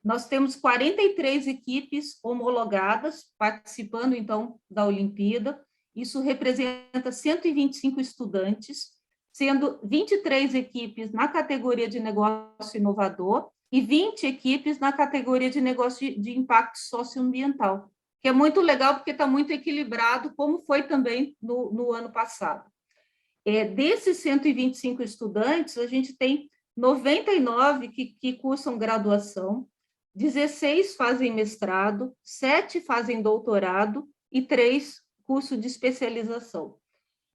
Nós temos 43 equipes homologadas participando, então, da Olimpíada. Isso representa 125 estudantes, sendo 23 equipes na categoria de negócio inovador e 20 equipes na categoria de negócio de impacto socioambiental, que é muito legal porque está muito equilibrado, como foi também no ano passado. Desses 125 estudantes, a gente tem 99 que cursam graduação, 16 fazem mestrado, 7 fazem doutorado e 3 curso de especialização.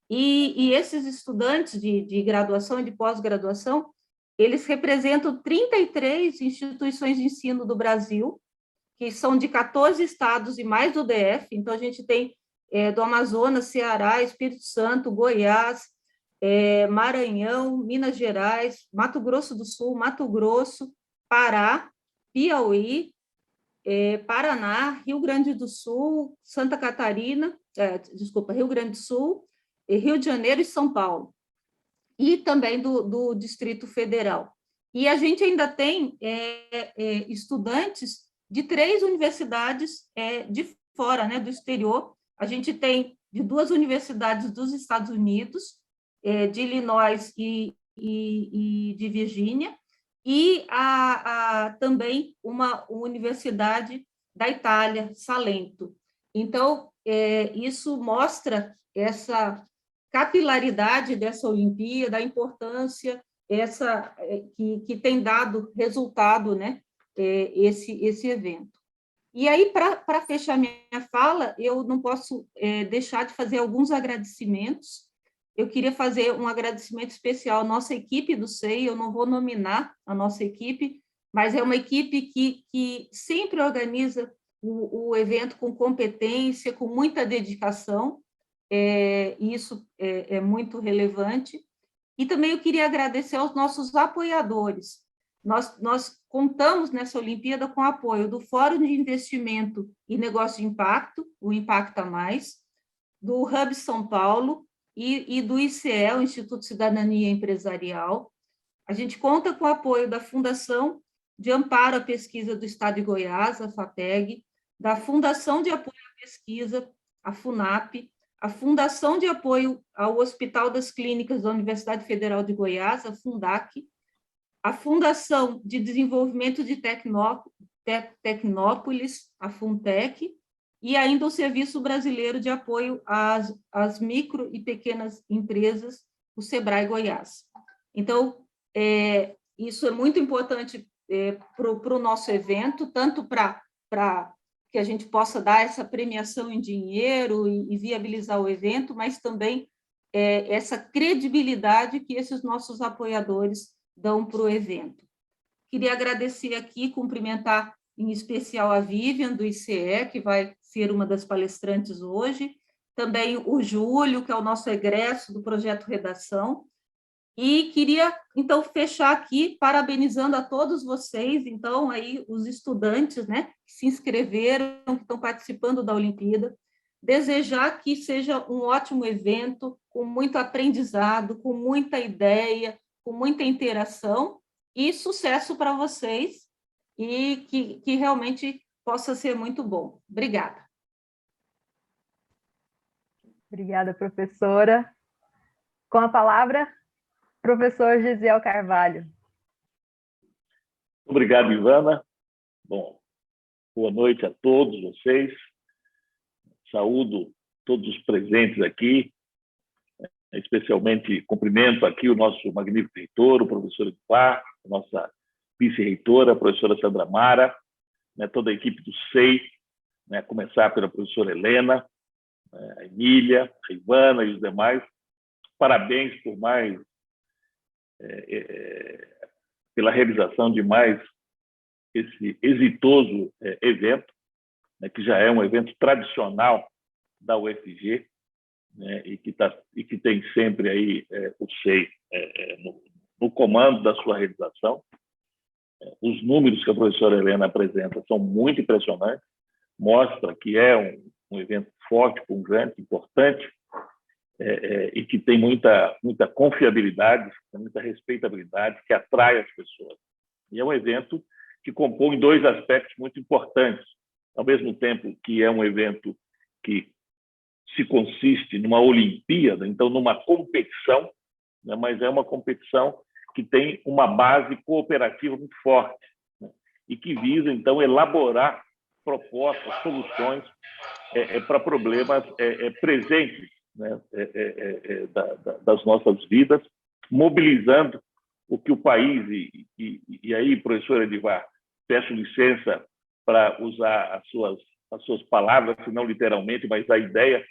E esses estudantes de graduação e de pós-graduação, eles representam 33 instituições de ensino do Brasil, que são de 14 estados e mais do DF. Então, a gente tem do Amazonas, Ceará, Espírito Santo, Goiás, Maranhão, Minas Gerais, Mato Grosso do Sul, Mato Grosso, Pará, Piauí, Paraná, Rio Grande do Sul, Santa Catarina, Rio Grande do Sul, Rio de Janeiro e São Paulo, e também do Distrito Federal. E a gente ainda tem estudantes de 3 universidades de fora, né, do exterior. A gente tem de 2 universidades dos Estados Unidos, de Illinois e de Virgínia, e também uma universidade da Itália, Salento. Então, isso mostra essa capilaridade dessa Olimpíada, a importância que tem dado resultado, né, esse evento. E aí, para fechar minha fala, eu não posso deixar de fazer alguns agradecimentos. Eu queria fazer um agradecimento especial à nossa equipe do SEI. Eu não vou nominar a nossa equipe, mas é uma equipe que sempre organiza o evento com competência, com muita dedicação, e isso é muito relevante. E também eu queria agradecer aos nossos apoiadores. Nós contamos nessa Olimpíada com o apoio do Fórum de Investimento e Negócio de Impacto, o Impacta Mais, do Hub São Paulo e do ICE, o Instituto de Cidadania Empresarial. A gente conta com o apoio da Fundação de Amparo à Pesquisa do Estado de Goiás, a FAPEG, da Fundação de Apoio à Pesquisa, a FUNAP, a Fundação de Apoio ao Hospital das Clínicas da Universidade Federal de Goiás, a FUNDAC, a Fundação de Desenvolvimento de Tecnópolis, a FUNTEC, e ainda o Serviço Brasileiro de Apoio às Micro e Pequenas Empresas, o SEBRAE Goiás. Então, isso é muito importante para o nosso evento, tanto para que a gente possa dar essa premiação em dinheiro e viabilizar o evento, mas também essa credibilidade que esses nossos apoiadores dão para o evento. Queria agradecer aqui, cumprimentar em especial a Vivian, do ICE, que vai ser uma das palestrantes hoje, também o Júlio, que é o nosso egresso do Projeto Redação, e queria, então, fechar aqui parabenizando a todos vocês, então, aí, os estudantes, né, que se inscreveram, que estão participando da Olimpíada, desejar que seja um ótimo evento, com muito aprendizado, com muita ideia, com muita interação, e sucesso para vocês, e que realmente possa ser muito bom. Obrigada. Obrigada, professora. Com a palavra, professor Gisiel Carvalho. Obrigado, Ivana. Bom, boa noite a todos vocês. Saúdo todos os presentes aqui, especialmente cumprimento aqui o nosso magnífico reitor, o professor Edvar, a nossa vice-reitora, a professora Sandra Mara, né, toda a equipe do SEI, né, a começar pela professora Helena, a Emília, a Ivana e os demais. Parabéns por mais pela realização de mais esse exitoso evento, né, que já é um evento tradicional da UFG, né, e que tem sempre aí o SEI no comando da sua realização. Os números que a professora Helena apresenta são muito impressionantes, mostra que é um evento forte, pungente, importante, e que tem muita confiabilidade, muita respeitabilidade, que atrai as pessoas. E é um evento que compõem dois aspectos muito importantes. Ao mesmo tempo que é um evento que se consiste numa Olimpíada, então numa competição, né, mas é uma competição que tem uma base cooperativa muito forte, né, e que visa, então, elaborar propostas, soluções para problemas presentes, né, das nossas vidas, mobilizando o que o país, e aí, professor Edivar, peço licença para usar as suas palavras, se não literalmente, mas a ideia,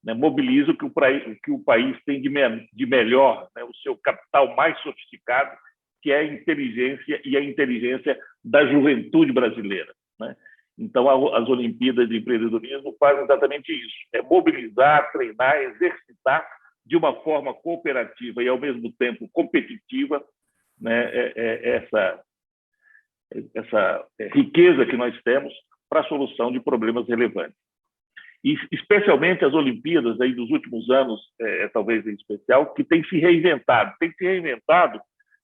né, mobiliza o que o país tem de melhor, né, o seu capital mais sofisticado, que é a inteligência e a inteligência da juventude brasileira, né? Então, as Olimpíadas de Empreendedorismo fazem exatamente isso, é mobilizar, treinar, exercitar de uma forma cooperativa e, ao mesmo tempo, competitiva, né, essa riqueza que nós temos para a solução de problemas relevantes. E, especialmente, as Olimpíadas aí dos últimos anos, talvez em especial, que tem se reinventado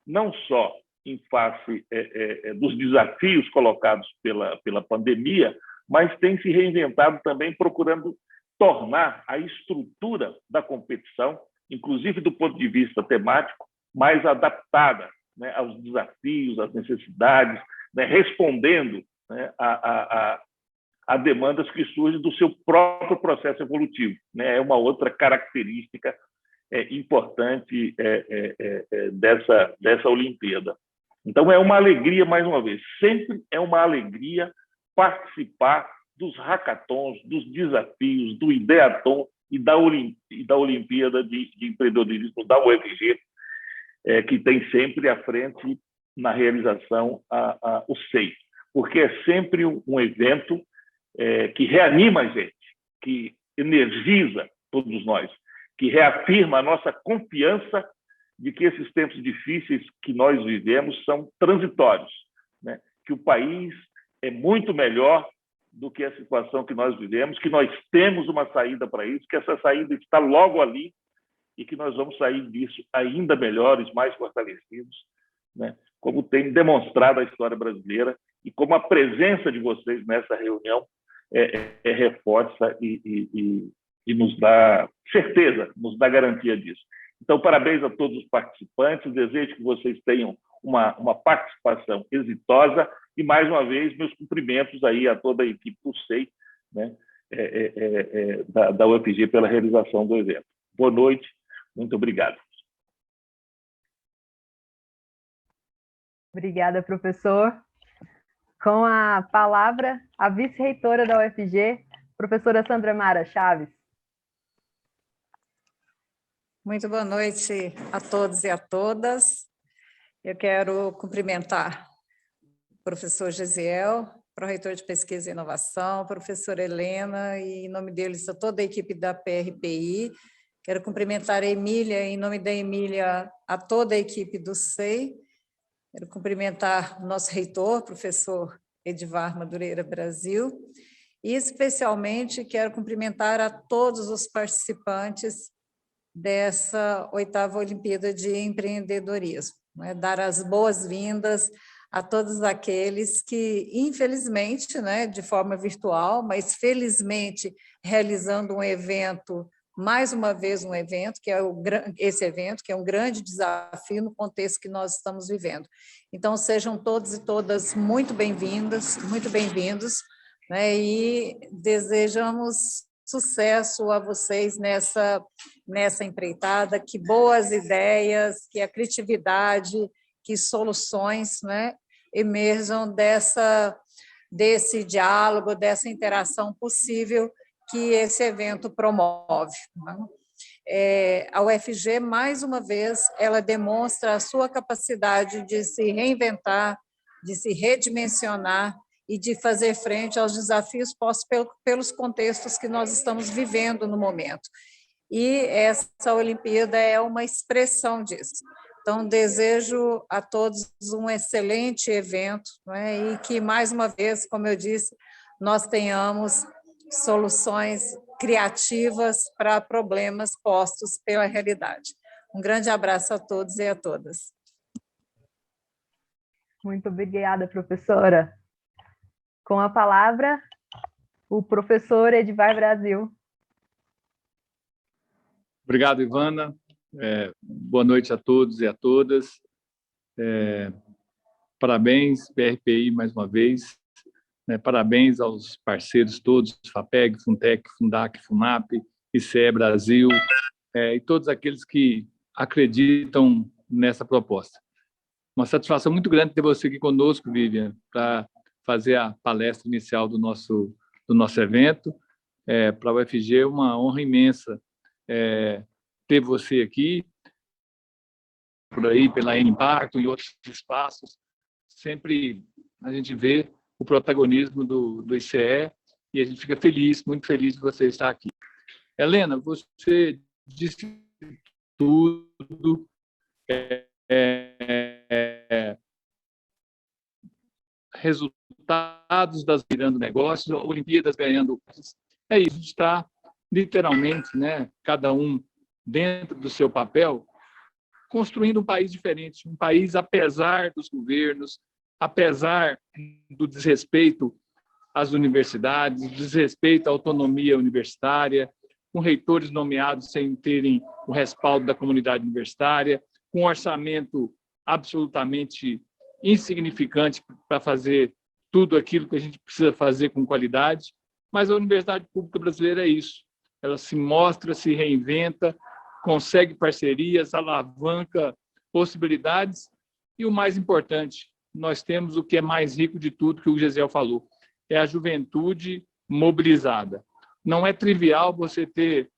não só em face dos desafios colocados pela pandemia, mas tem se reinventado também procurando tornar a estrutura da competição, inclusive do ponto de vista temático, mais adaptada, né, aos desafios, às necessidades, né, respondendo, né, a demandas que surgem do seu próprio processo evolutivo, né? É uma outra característica importante dessa Olimpíada. Então, é uma alegria, mais uma vez, sempre é uma alegria participar dos hackathons, dos desafios, do Ideathon e da Olimpíada de Empreendedorismo da UFG, que tem sempre à frente, na realização, o SEI, porque é sempre um evento que reanima a gente, que energiza todos nós, que reafirma a nossa confiança de que esses tempos difíceis que nós vivemos são transitórios, né? Que o país é muito melhor do que a situação que nós vivemos, que nós temos uma saída para isso, que essa saída está logo ali e que nós vamos sair disso ainda melhores, mais fortalecidos, né? Como tem demonstrado a história brasileira e como a presença de vocês nessa reunião reforça e nos dá certeza, nos dá garantia disso. Então, parabéns a todos os participantes, desejo que vocês tenham uma participação exitosa e, mais uma vez, meus cumprimentos aí a toda a equipe do SEI, né, da UFG pela realização do evento. Boa noite, muito obrigado. Obrigada, professor. Com a palavra, a vice-reitora da UFG, professora Sandra Mara Chaves. Muito boa noite a todos e a todas. Eu quero cumprimentar o professor Gesiel, pró-reitor de Pesquisa e Inovação, a professora Helena, e em nome deles, a toda a equipe da PRPI. Quero cumprimentar a Emília, em nome da Emília, a toda a equipe do SEI. Quero cumprimentar o nosso reitor, professor Edivar Madureira Brasil, e especialmente quero cumprimentar a todos os participantes dessa 8ª Olimpíada de Empreendedorismo, né? Dar as boas-vindas a todos aqueles que, infelizmente, né, de forma virtual, mas felizmente realizando um evento, mais uma vez um evento, que é esse evento, que é um grande desafio no contexto que nós estamos vivendo. Então, sejam todos e todas muito bem-vindas, muito bem-vindos, né, e desejamos sucesso a vocês nessa empreitada, que boas ideias, que a criatividade, que soluções, né, emerjam desse diálogo, dessa interação possível que esse evento promove, né? A UFG, mais uma vez, ela demonstra a sua capacidade de se reinventar, de se redimensionar e de fazer frente aos desafios postos pelos contextos que nós estamos vivendo no momento. E essa Olimpíada é uma expressão disso. Então, desejo a todos um excelente evento, né, e que, mais uma vez, como eu disse, nós tenhamos soluções criativas para problemas postos pela realidade. Um grande abraço a todos e a todas. Muito obrigada, professora. Com a palavra, o professor Edivar Brasil. Obrigado, Ivana. Boa noite a todos e a todas. Parabéns, PRPI, mais uma vez. Parabéns aos parceiros todos, FAPEG, Funtec, Fundac, FUNAP, ICE Brasil, e todos aqueles que acreditam nessa proposta. Uma satisfação muito grande ter você aqui conosco, Vivian, para fazer a palestra inicial do nosso evento. Para a UFG é uma honra imensa ter você aqui, por aí, pela Impacto e outros espaços. Sempre a gente vê o protagonismo do ICE e a gente fica feliz, muito feliz de você estar aqui. Helena, você disse tudo. Resultados das virando negócios, Olimpíadas ganhando. É isso, a gente está literalmente, cada um dentro do seu papel, construindo um país diferente, um país, apesar dos governos, apesar do desrespeito às universidades, desrespeito à autonomia universitária, com reitores nomeados sem terem o respaldo da comunidade universitária, com um orçamento absolutamente insignificante para fazer tudo aquilo que a gente precisa fazer com qualidade. Mas a Universidade Pública Brasileira é isso. Ela se mostra, se reinventa, consegue parcerias, alavanca possibilidades e, o mais importante, nós temos o que é mais rico de tudo que o Gesiel falou, é a juventude mobilizada. Não é trivial você ter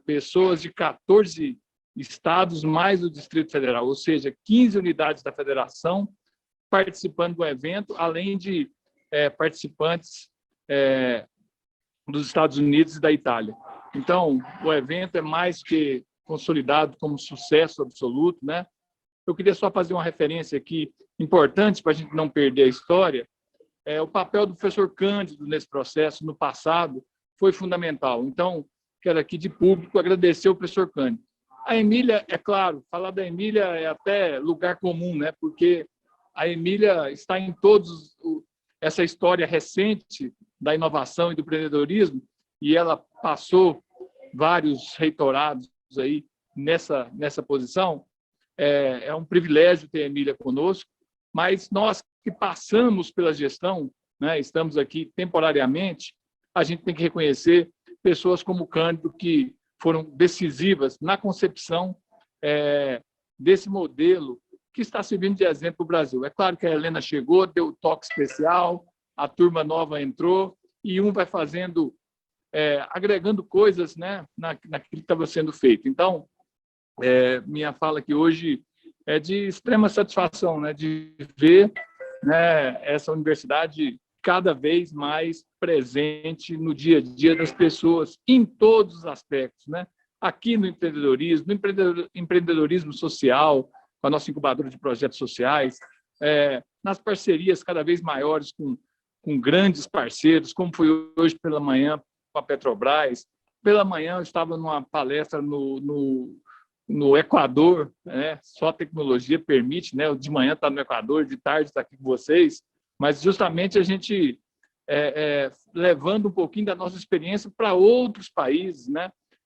pessoas de 14 estados mais o Distrito Federal, ou seja, 15 unidades da federação participando do evento, além de participantes dos Estados Unidos e da Itália. Então, o evento é mais que consolidado como sucesso absoluto, Eu queria só fazer uma referência aqui importante para a gente não perder a história. O papel do professor Cândido nesse processo, no passado, foi fundamental. Então, quero aqui de público agradecer ao professor Cândido. A Emília, é claro, falar da Emília é até lugar comum, porque a Emília está em todos essa história recente da inovação e do empreendedorismo, e ela passou vários reitorados aí nessa posição. É um privilégio ter a Emília conosco, mas nós que passamos pela gestão, estamos aqui temporariamente, a gente tem que reconhecer pessoas como o Cândido, que foram decisivas na concepção desse modelo que está servindo de exemplo para o Brasil. É claro que a Helena chegou, deu o toque especial, a turma nova entrou, e vai fazendo, agregando coisas naquilo que estava sendo feito. Então, minha fala aqui hoje é de extrema satisfação, de ver essa universidade cada vez mais presente no dia a dia das pessoas, em todos os aspectos, aqui no empreendedorismo social, com a nossa incubadora de projetos sociais, nas parcerias cada vez maiores com grandes parceiros, como foi hoje pela manhã com a Petrobras. Pela manhã eu estava numa palestra no Equador, só a tecnologia permite, de manhã está no Equador, de tarde está aqui com vocês, mas justamente a gente levando um pouquinho da nossa experiência para outros países,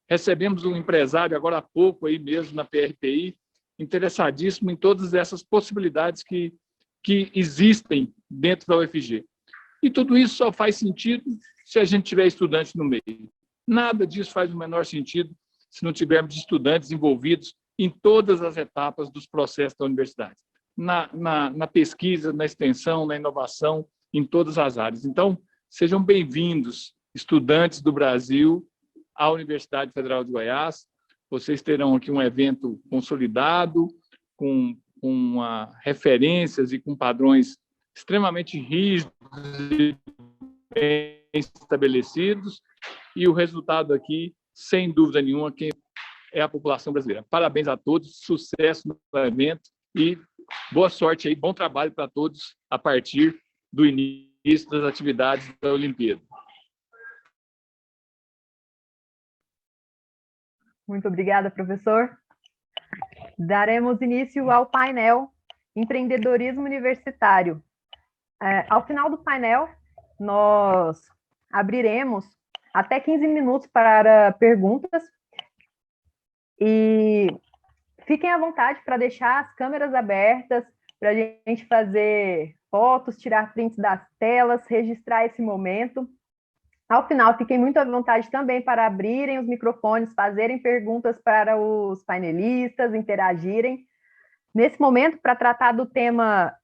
Recebemos um empresário agora há pouco aí mesmo na PRPI, interessadíssimo em todas essas possibilidades que existem dentro da UFG. E tudo isso só faz sentido se a gente tiver estudantes no meio. Nada disso faz o menor sentido se não tivermos estudantes envolvidos em todas as etapas dos processos da universidade. Na pesquisa, na extensão, na inovação, em todas as áreas. Então, sejam bem-vindos, estudantes do Brasil, à Universidade Federal de Goiás. Vocês terão aqui um evento consolidado, com referências e com padrões extremamente rígidos e bem estabelecidos, e o resultado aqui, sem dúvida nenhuma, quem é a população brasileira. Parabéns a todos, sucesso no evento e boa sorte aí, bom trabalho para todos a partir do início das atividades da Olimpíada. Muito obrigada, professor. Daremos início ao painel Empreendedorismo Universitário. Ao final do painel, nós abriremos até 15 minutos para perguntas e fiquem à vontade para deixar as câmeras abertas, para a gente fazer fotos, tirar prints das telas, registrar esse momento. Ao final, fiquem muito à vontade também para abrirem os microfones, fazerem perguntas para os painelistas, interagirem. Nesse momento, para tratar do tema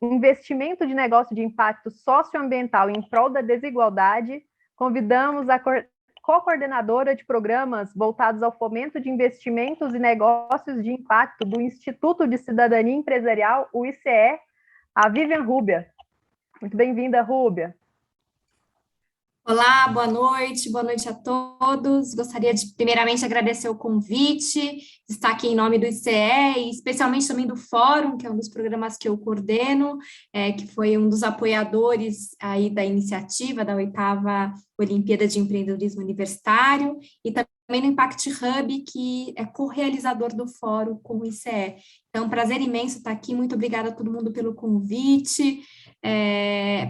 investimento de negócio de impacto socioambiental em prol da desigualdade, convidamos a co-coordenadora de programas voltados ao fomento de investimentos e negócios de impacto do Instituto de Cidadania Empresarial, o ICE, a Vivian Rúbia. Muito bem-vinda, Rúbia. Olá, boa noite a todos. Gostaria de, primeiramente, agradecer o convite, estar aqui em nome do ICE, e especialmente também do Fórum, que é um dos programas que eu coordeno, que foi um dos apoiadores aí da iniciativa da 8ª Olimpíada de Empreendedorismo Universitário, e também no Impact Hub, que é co-realizador do Fórum com o ICE. Então, um prazer imenso estar aqui, muito obrigada a todo mundo pelo convite.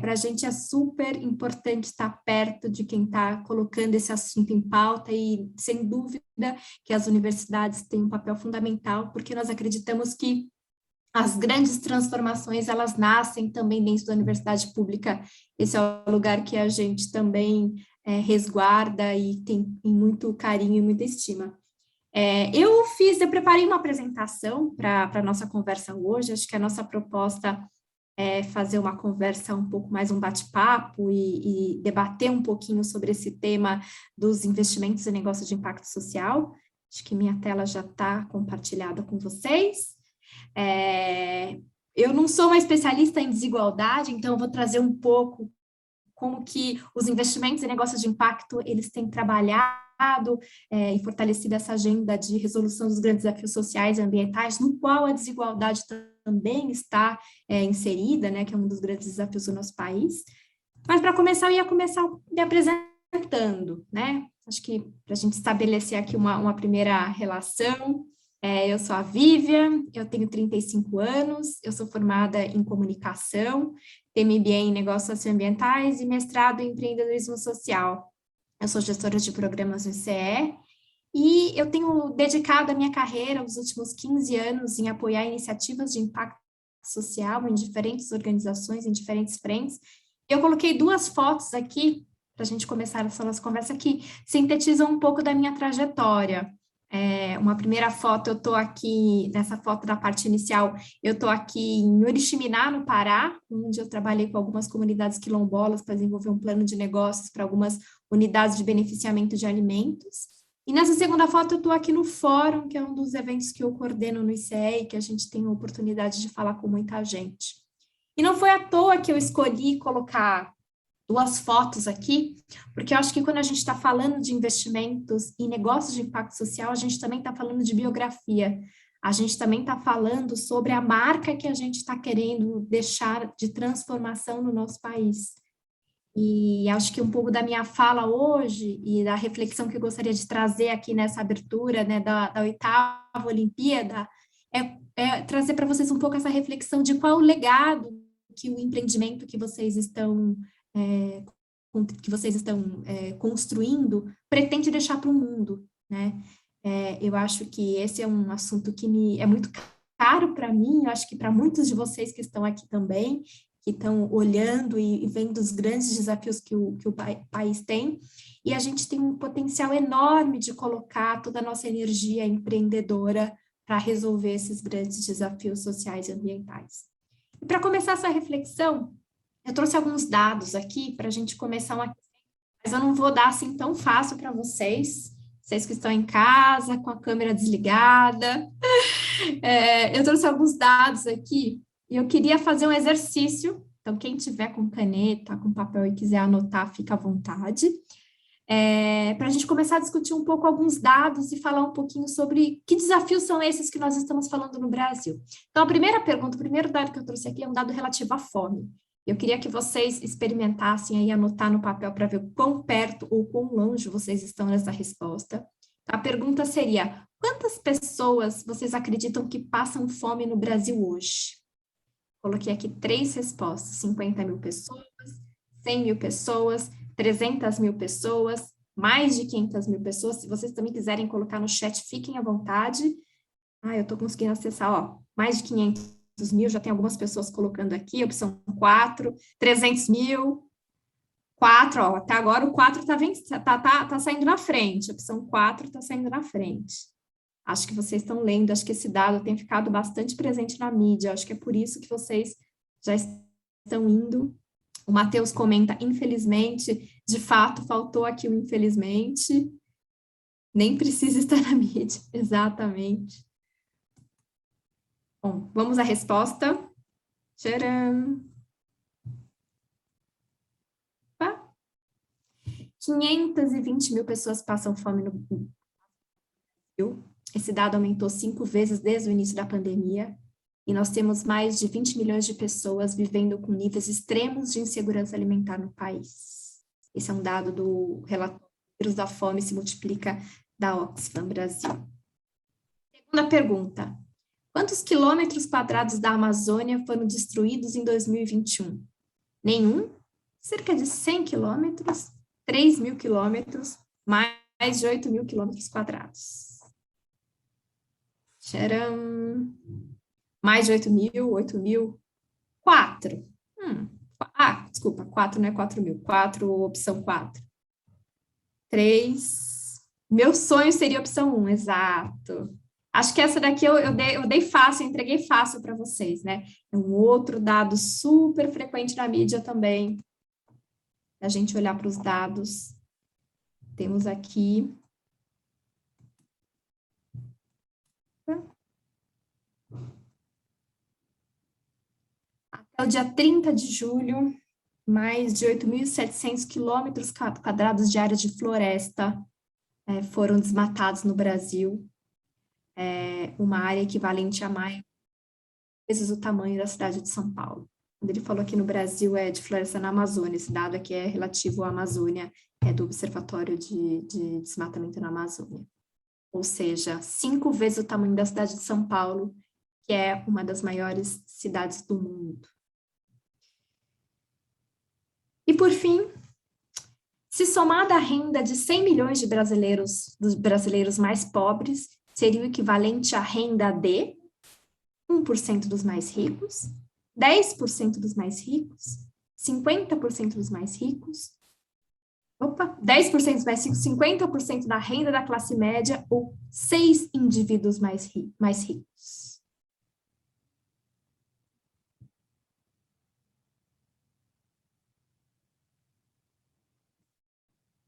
Para a gente é super importante estar perto de quem está colocando esse assunto em pauta e, sem dúvida, que as universidades têm um papel fundamental, porque nós acreditamos que as grandes transformações, elas nascem também dentro da universidade pública. Esse é o lugar que a gente também resguarda e tem muito carinho e muita estima. Eu preparei uma apresentação para a nossa conversa hoje. Acho que a nossa proposta fazer uma conversa um pouco mais, um bate-papo e debater um pouquinho sobre esse tema dos investimentos e negócios de impacto social. Acho que minha tela já está compartilhada com vocês. Eu não sou uma especialista em desigualdade, então eu vou trazer um pouco como que os investimentos e negócios de impacto, eles têm trabalhado e fortalecido essa agenda de resolução dos grandes desafios sociais e ambientais, no qual a desigualdade também está inserida, né, que é um dos grandes desafios do nosso país. Mas, para começar, eu ia começar me apresentando, né? Acho que para a gente estabelecer aqui uma primeira relação. Eu sou a Vivian, eu tenho 35 anos, eu sou formada em comunicação, tenho MBA em negócios socioambientais e mestrado em empreendedorismo social. Eu sou gestora de programas no ICE, e eu tenho dedicado a minha carreira, os últimos 15 anos, em apoiar iniciativas de impacto social em diferentes organizações, em diferentes frentes. Eu coloquei 2 fotos aqui, para a gente começar essa nossa conversa, que sintetizam um pouco da minha trajetória. Uma primeira foto, eu estou aqui, nessa foto da parte inicial, eu estou aqui em Oriximiná, no Pará, onde eu trabalhei com algumas comunidades quilombolas para desenvolver um plano de negócios para algumas unidades de beneficiamento de alimentos. E nessa segunda foto eu estou aqui no Fórum, que é um dos eventos que eu coordeno no ICE e que a gente tem a oportunidade de falar com muita gente. E não foi à toa que eu escolhi colocar 2 fotos aqui, porque eu acho que quando a gente está falando de investimentos e negócios de impacto social, a gente também está falando de biografia, a gente também está falando sobre a marca que a gente está querendo deixar de transformação no nosso país. E acho que um pouco da minha fala hoje e da reflexão que eu gostaria de trazer aqui nessa abertura, né, da 8ª Olimpíada é trazer para vocês um pouco essa reflexão de qual o legado que o empreendimento que vocês estão construindo pretende deixar para o mundo, né? Eu acho que esse é um assunto que é muito caro para mim, eu acho que para muitos de vocês que estão aqui também, que estão olhando e vendo os grandes desafios que o país tem, e a gente tem um potencial enorme de colocar toda a nossa energia empreendedora para resolver esses grandes desafios sociais e ambientais. E para começar essa reflexão, eu trouxe alguns dados aqui para a gente começar mas eu não vou dar assim tão fácil para vocês que estão em casa, com a câmera desligada. Eu trouxe alguns dados aqui, e eu queria fazer um exercício, então quem tiver com caneta, com papel e quiser anotar, fica à vontade, para a gente começar a discutir um pouco alguns dados e falar um pouquinho sobre que desafios são esses que nós estamos falando no Brasil. Então, a primeira pergunta, o primeiro dado que eu trouxe aqui é um dado relativo à fome. Eu queria que vocês experimentassem aí anotar no papel para ver quão perto ou quão longe vocês estão nessa resposta. A pergunta seria: quantas pessoas vocês acreditam que passam fome no Brasil hoje? Coloquei aqui 3 respostas, 50 mil pessoas, 100 mil pessoas, 300 mil pessoas, mais de 500 mil pessoas. Se vocês também quiserem colocar no chat, fiquem à vontade. Eu estou conseguindo acessar, ó, mais de 500 mil, já tem algumas pessoas colocando aqui, opção 4, 300 mil, 4, ó, até agora o 4 tá saindo na frente, a opção 4 está saindo na frente. Acho que vocês estão lendo, acho que esse dado tem ficado bastante presente na mídia, acho que é por isso que vocês já estão indo. O Matheus comenta, infelizmente, de fato, faltou aqui o infelizmente, nem precisa estar na mídia, exatamente. Bom, vamos à resposta. Tcharam! 520 mil pessoas passam fome no Brasil. Esse dado aumentou 5 vezes desde o início da pandemia. E nós temos mais de 20 milhões de pessoas vivendo com níveis extremos de insegurança alimentar no país. Esse é um dado do relatório Vírus da Fome se multiplica da Oxfam Brasil. Segunda pergunta. Quantos quilômetros quadrados da Amazônia foram destruídos em 2021? Nenhum? Cerca de 100 quilômetros? 3 mil quilômetros? Mais de 8 mil quilômetros quadrados. Tcharam! Mais de 8 mil, 4. Desculpa, 4 não é 4 mil, 4, opção 4. 3. Meu sonho seria a opção 1, exato. Acho que essa daqui eu dei fácil, eu entreguei fácil para vocês, né? É um outro dado super frequente na mídia também. A gente olhar para os dados. Temos aqui. Até o dia 30 de julho, mais de 8.700 quilômetros quadrados de área de floresta foram desmatados no Brasil. Uma área equivalente a mais vezes o tamanho da cidade de São Paulo. Quando ele falou aqui no Brasil é de floresta na Amazônia, esse dado aqui é relativo à Amazônia, é do Observatório de Desmatamento na Amazônia. Ou seja, 5 vezes o tamanho da cidade de São Paulo, que é uma das maiores cidades do mundo. E por fim, se somada a renda de 100 milhões de brasileiros, dos brasileiros mais pobres, seria o equivalente à renda de 1% dos mais ricos, 10% dos mais ricos, 50% dos mais ricos, 10% dos mais ricos, 50% da renda da classe média ou 6 indivíduos mais ricos.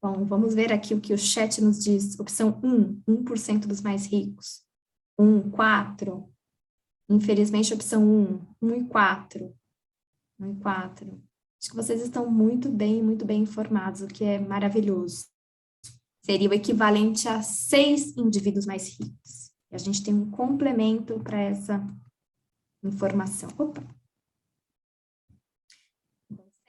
Bom, vamos ver aqui o que o chat nos diz. Opção 1, 1% dos mais ricos. 1, 4. Infelizmente, opção 1 e 4. 1 e 4. Acho que vocês estão muito bem informados, o que é maravilhoso. Seria o equivalente a 6 indivíduos mais ricos. E a gente tem um complemento para essa informação.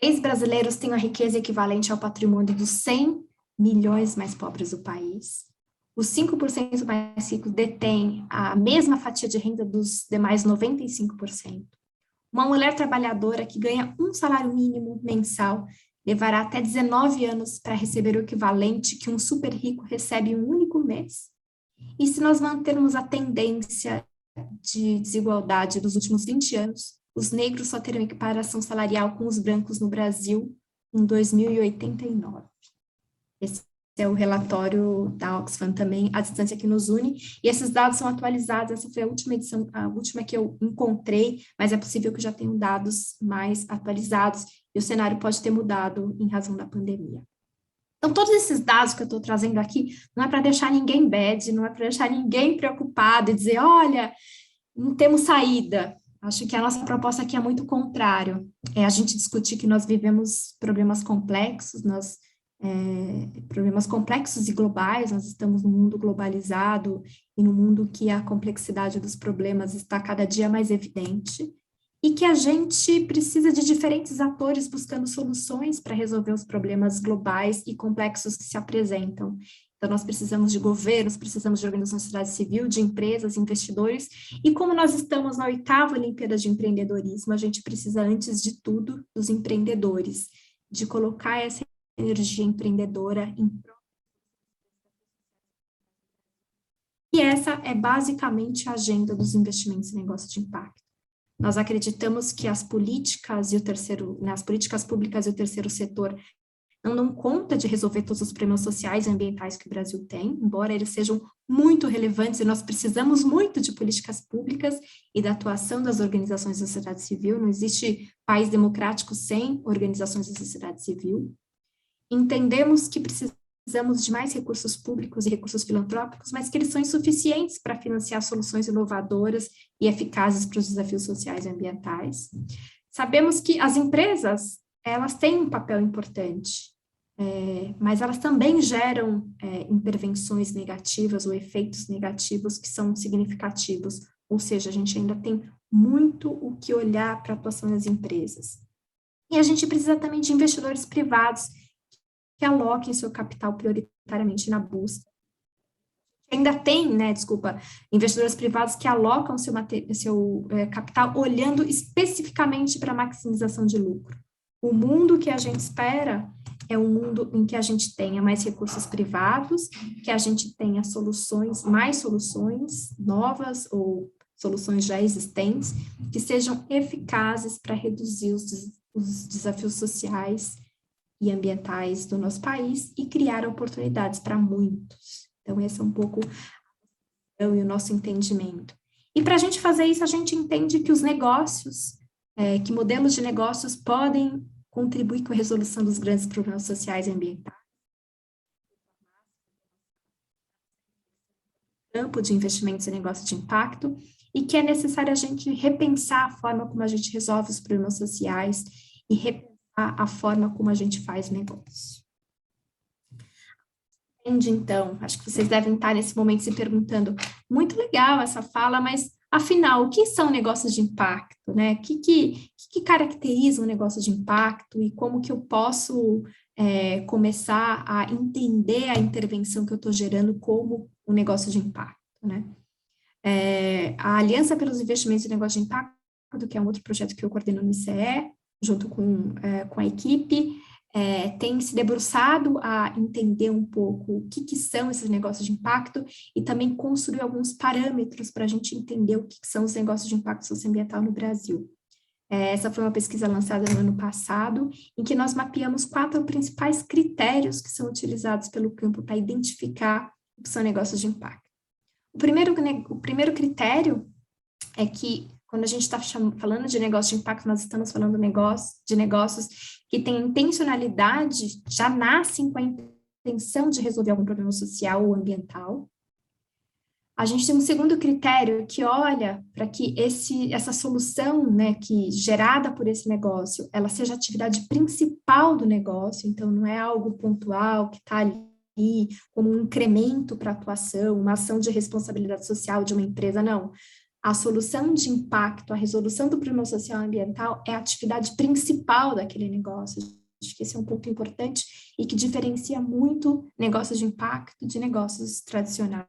6 brasileiros têm a riqueza equivalente ao patrimônio dos 100 milhões mais pobres do país. Os 5% mais ricos detêm a mesma fatia de renda dos demais 95%. Uma mulher trabalhadora que ganha um salário mínimo mensal levará até 19 anos para receber o equivalente que um super rico recebe em um único mês. E se nós mantermos a tendência de desigualdade dos últimos 20 anos, os negros só terão equiparação salarial com os brancos no Brasil em 2089. Esse é o relatório da Oxfam também, a distância que nos une, e esses dados são atualizados, essa foi a última edição, a última que eu encontrei, mas é possível que já tenham dados mais atualizados, e o cenário pode ter mudado em razão da pandemia. Então, todos esses dados que eu estou trazendo aqui, não é para deixar ninguém bad, não é para deixar ninguém preocupado e dizer, olha, não temos saída. Acho que a nossa proposta aqui é muito contrário. É a gente discutir que nós vivemos problemas complexos, problemas complexos e globais, nós estamos num mundo globalizado e num mundo que a complexidade dos problemas está cada dia mais evidente e que a gente precisa de diferentes atores buscando soluções para resolver os problemas globais e complexos que se apresentam. Então, nós precisamos de governos, precisamos de organizações da sociedade civil, de empresas, investidores, e como nós estamos na 8ª Olimpíada de Empreendedorismo, a gente precisa, antes de tudo, dos empreendedores, de colocar essa energia empreendedora em prol. E essa é basicamente a agenda dos investimentos em negócios de impacto. Nós acreditamos que as políticas as políticas públicas e o terceiro setor não dão conta de resolver todos os problemas sociais e ambientais que o Brasil tem, embora eles sejam muito relevantes, e nós precisamos muito de políticas públicas e da atuação das organizações da sociedade civil. Não existe país democrático sem organizações da sociedade civil. Entendemos que precisamos de mais recursos públicos e recursos filantrópicos, mas que eles são insuficientes para financiar soluções inovadoras e eficazes para os desafios sociais e ambientais. Sabemos que as empresas, elas têm um papel importante, mas elas também geram intervenções negativas ou efeitos negativos que são significativos, ou seja, a gente ainda tem muito o que olhar para a atuação das empresas. E a gente precisa também de investidores privados que aloquem seu capital prioritariamente na busca. Ainda tem, investidores privados que alocam seu capital olhando especificamente para a maximização de lucro. O mundo que a gente espera é um mundo em que a gente tenha mais recursos privados, que a gente tenha mais soluções novas ou soluções já existentes, que sejam eficazes para reduzir os desafios sociais e ambientais do nosso país e criar oportunidades para muitos. Então, esse é um pouco o nosso entendimento. E para a gente fazer isso, a gente entende que os negócios, que modelos de negócios podem contribuir com a resolução dos grandes problemas sociais e ambientais. Campo de investimentos em negócios de impacto, e que é necessário a gente repensar a forma como a gente resolve os problemas sociais e repensar a forma como a gente faz negócio. Então, acho que vocês devem estar nesse momento se perguntando, muito legal essa fala, mas afinal, o que são negócios de impacto, né? O que caracteriza um negócio de impacto e como que eu posso começar a entender a intervenção que eu estou gerando como um negócio de impacto, né? A Aliança pelos Investimentos em Negócio de Impacto, que é um outro projeto que eu coordeno no ICE, junto com a equipe, tem se debruçado a entender um pouco o que são esses negócios de impacto e também construir alguns parâmetros para a gente entender o que são os negócios de impacto socioambiental no Brasil. Essa foi uma pesquisa lançada no ano passado, em que nós mapeamos 4 principais critérios que são utilizados pelo campo para identificar o que são negócios de impacto. O primeiro critério é que, quando a gente está falando de negócio de impacto, nós estamos falando de negócios que têm intencionalidade, já nascem com a intenção de resolver algum problema social ou ambiental. A gente tem um segundo critério que olha para que essa solução, que gerada por esse negócio, ela seja a atividade principal do negócio, então não é algo pontual que está ali como um incremento para a atuação, uma ação de responsabilidade social de uma empresa, não. A solução de impacto, a resolução do problema social e ambiental é a atividade principal daquele negócio. Acho que esse é um ponto importante e que diferencia muito negócios de impacto de negócios tradicionais.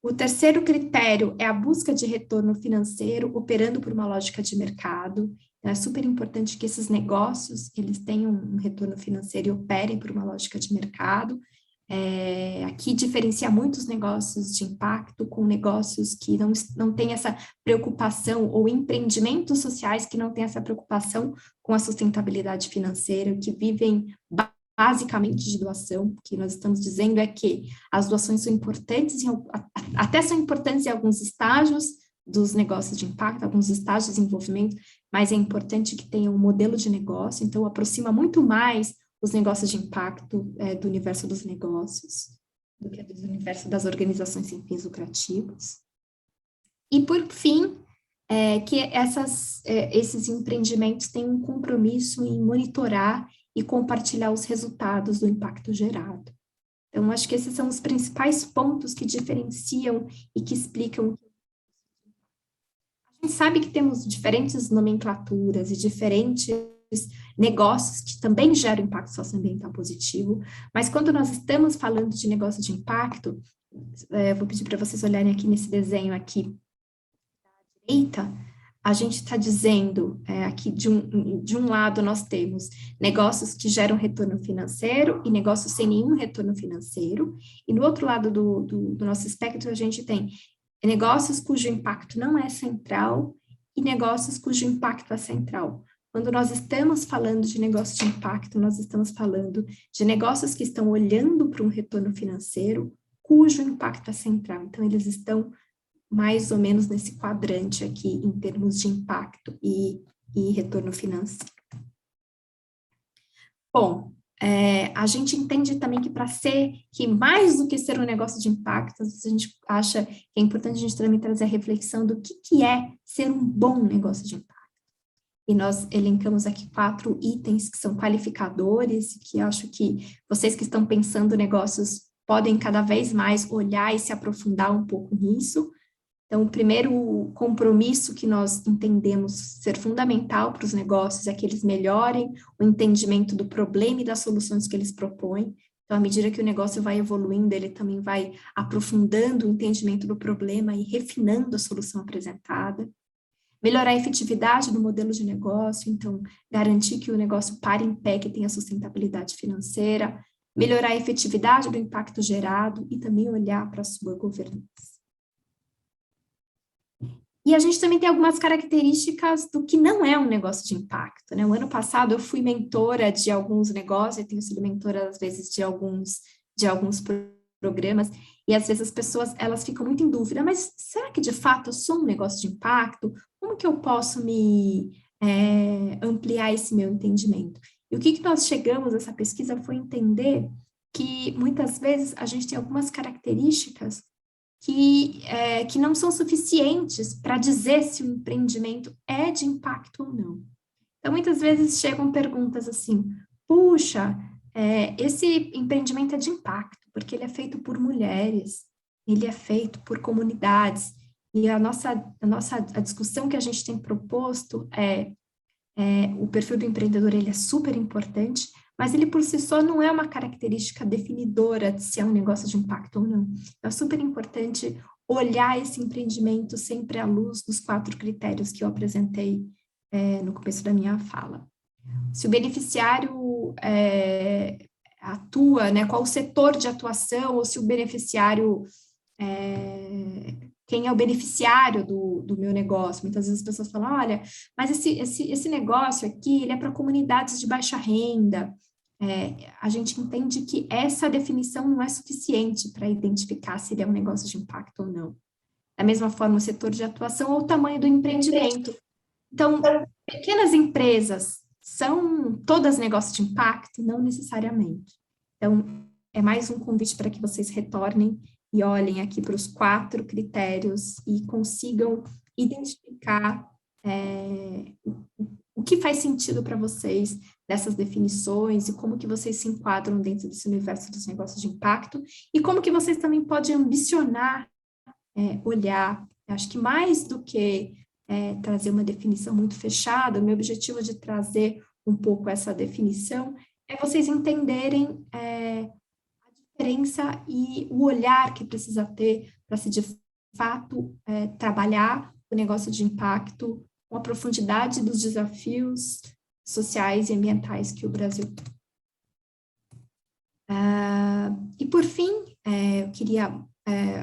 O terceiro critério é a busca de retorno financeiro operando por uma lógica de mercado. Então, é super importante que esses negócios, eles tenham um retorno financeiro e operem por uma lógica de mercado. Aqui diferencia muitos negócios de impacto com negócios que não têm essa preocupação, ou empreendimentos sociais que não têm essa preocupação com a sustentabilidade financeira, que vivem basicamente de doação. O que nós estamos dizendo é que as doações são importantes, até são importantes em alguns estágios dos negócios de impacto, alguns estágios de desenvolvimento, mas é importante que tenha um modelo de negócio, então aproxima muito mais os negócios de impacto do universo dos negócios, do que do universo das organizações sem fins lucrativos. E, por fim, que esses empreendimentos têm um compromisso em monitorar e compartilhar os resultados do impacto gerado. Então, acho que esses são os principais pontos que diferenciam e que explicam. A gente sabe que temos diferentes nomenclaturas e diferentes negócios que também geram impacto socioambiental positivo, mas quando nós estamos falando de negócio de impacto, vou pedir para vocês olharem aqui nesse desenho aqui à direita, a gente está dizendo, aqui de um lado nós temos negócios que geram retorno financeiro e negócios sem nenhum retorno financeiro, e no outro lado do nosso espectro a gente tem negócios cujo impacto não é central e negócios cujo impacto é central. Quando nós estamos falando de negócio de impacto, nós estamos falando de negócios que estão olhando para um retorno financeiro cujo impacto é central. Então, eles estão mais ou menos nesse quadrante aqui, em termos de impacto e retorno financeiro. Bom, a gente entende também que que mais do que ser um negócio de impacto, às vezes a gente acha que é importante a gente também trazer a reflexão do que é ser um bom negócio de impacto. E nós elencamos aqui 4 itens que são qualificadores, que acho que vocês que estão pensando negócios podem cada vez mais olhar e se aprofundar um pouco nisso. Então, o primeiro compromisso que nós entendemos ser fundamental para os negócios é que eles melhorem o entendimento do problema e das soluções que eles propõem. Então, à medida que o negócio vai evoluindo, ele também vai aprofundando o entendimento do problema e refinando a solução apresentada. Melhorar a efetividade do modelo de negócio, então, garantir que o negócio pare em pé, que tenha sustentabilidade financeira. Melhorar a efetividade do impacto gerado e também olhar para a sua governança. E a gente também tem algumas características do que não é um negócio de impacto, né? O ano passado eu fui mentora de alguns negócios, eu tenho sido mentora às vezes de alguns programas, e às vezes as pessoas, elas ficam muito em dúvida, mas será que de fato eu sou um negócio de impacto? Como que eu posso ampliar esse meu entendimento? E o que nós chegamos nessa pesquisa foi entender que muitas vezes a gente tem algumas características que não são suficientes para dizer se o empreendimento é de impacto ou não. Então, muitas vezes chegam perguntas assim, puxa, esse empreendimento é de impacto, porque ele é feito por mulheres, ele é feito por comunidades, e a discussão que a gente tem proposto o perfil do empreendedor, ele é super importante, mas ele por si só não é uma característica definidora de se é um negócio de impacto ou não. É super importante olhar esse empreendimento sempre à luz dos 4 critérios que eu apresentei no começo da minha fala. Se o beneficiário atua, né, qual o setor de atuação, ou se o beneficiário, quem é o beneficiário do meu negócio. Muitas vezes as pessoas falam, olha, mas esse negócio aqui, ele é para comunidades de baixa renda. A gente entende que essa definição não é suficiente para identificar se ele é um negócio de impacto ou não. Da mesma forma, o setor de atuação ou o tamanho do empreendimento. Então, pequenas empresas são todas negócios de impacto? Não necessariamente. Então, é mais um convite para que vocês retornem e olhem aqui para os 4 critérios e consigam identificar o que faz sentido para vocês dessas definições e como que vocês se enquadram dentro desse universo dos negócios de impacto e como que vocês também podem ambicionar olhar. Acho que mais do que trazer uma definição muito fechada, o meu objetivo de trazer um pouco essa definição é vocês entenderem a diferença e o olhar que precisa ter para se de fato trabalhar o negócio de impacto com a profundidade dos desafios sociais e ambientais que o Brasil tem. E por fim, eu queria,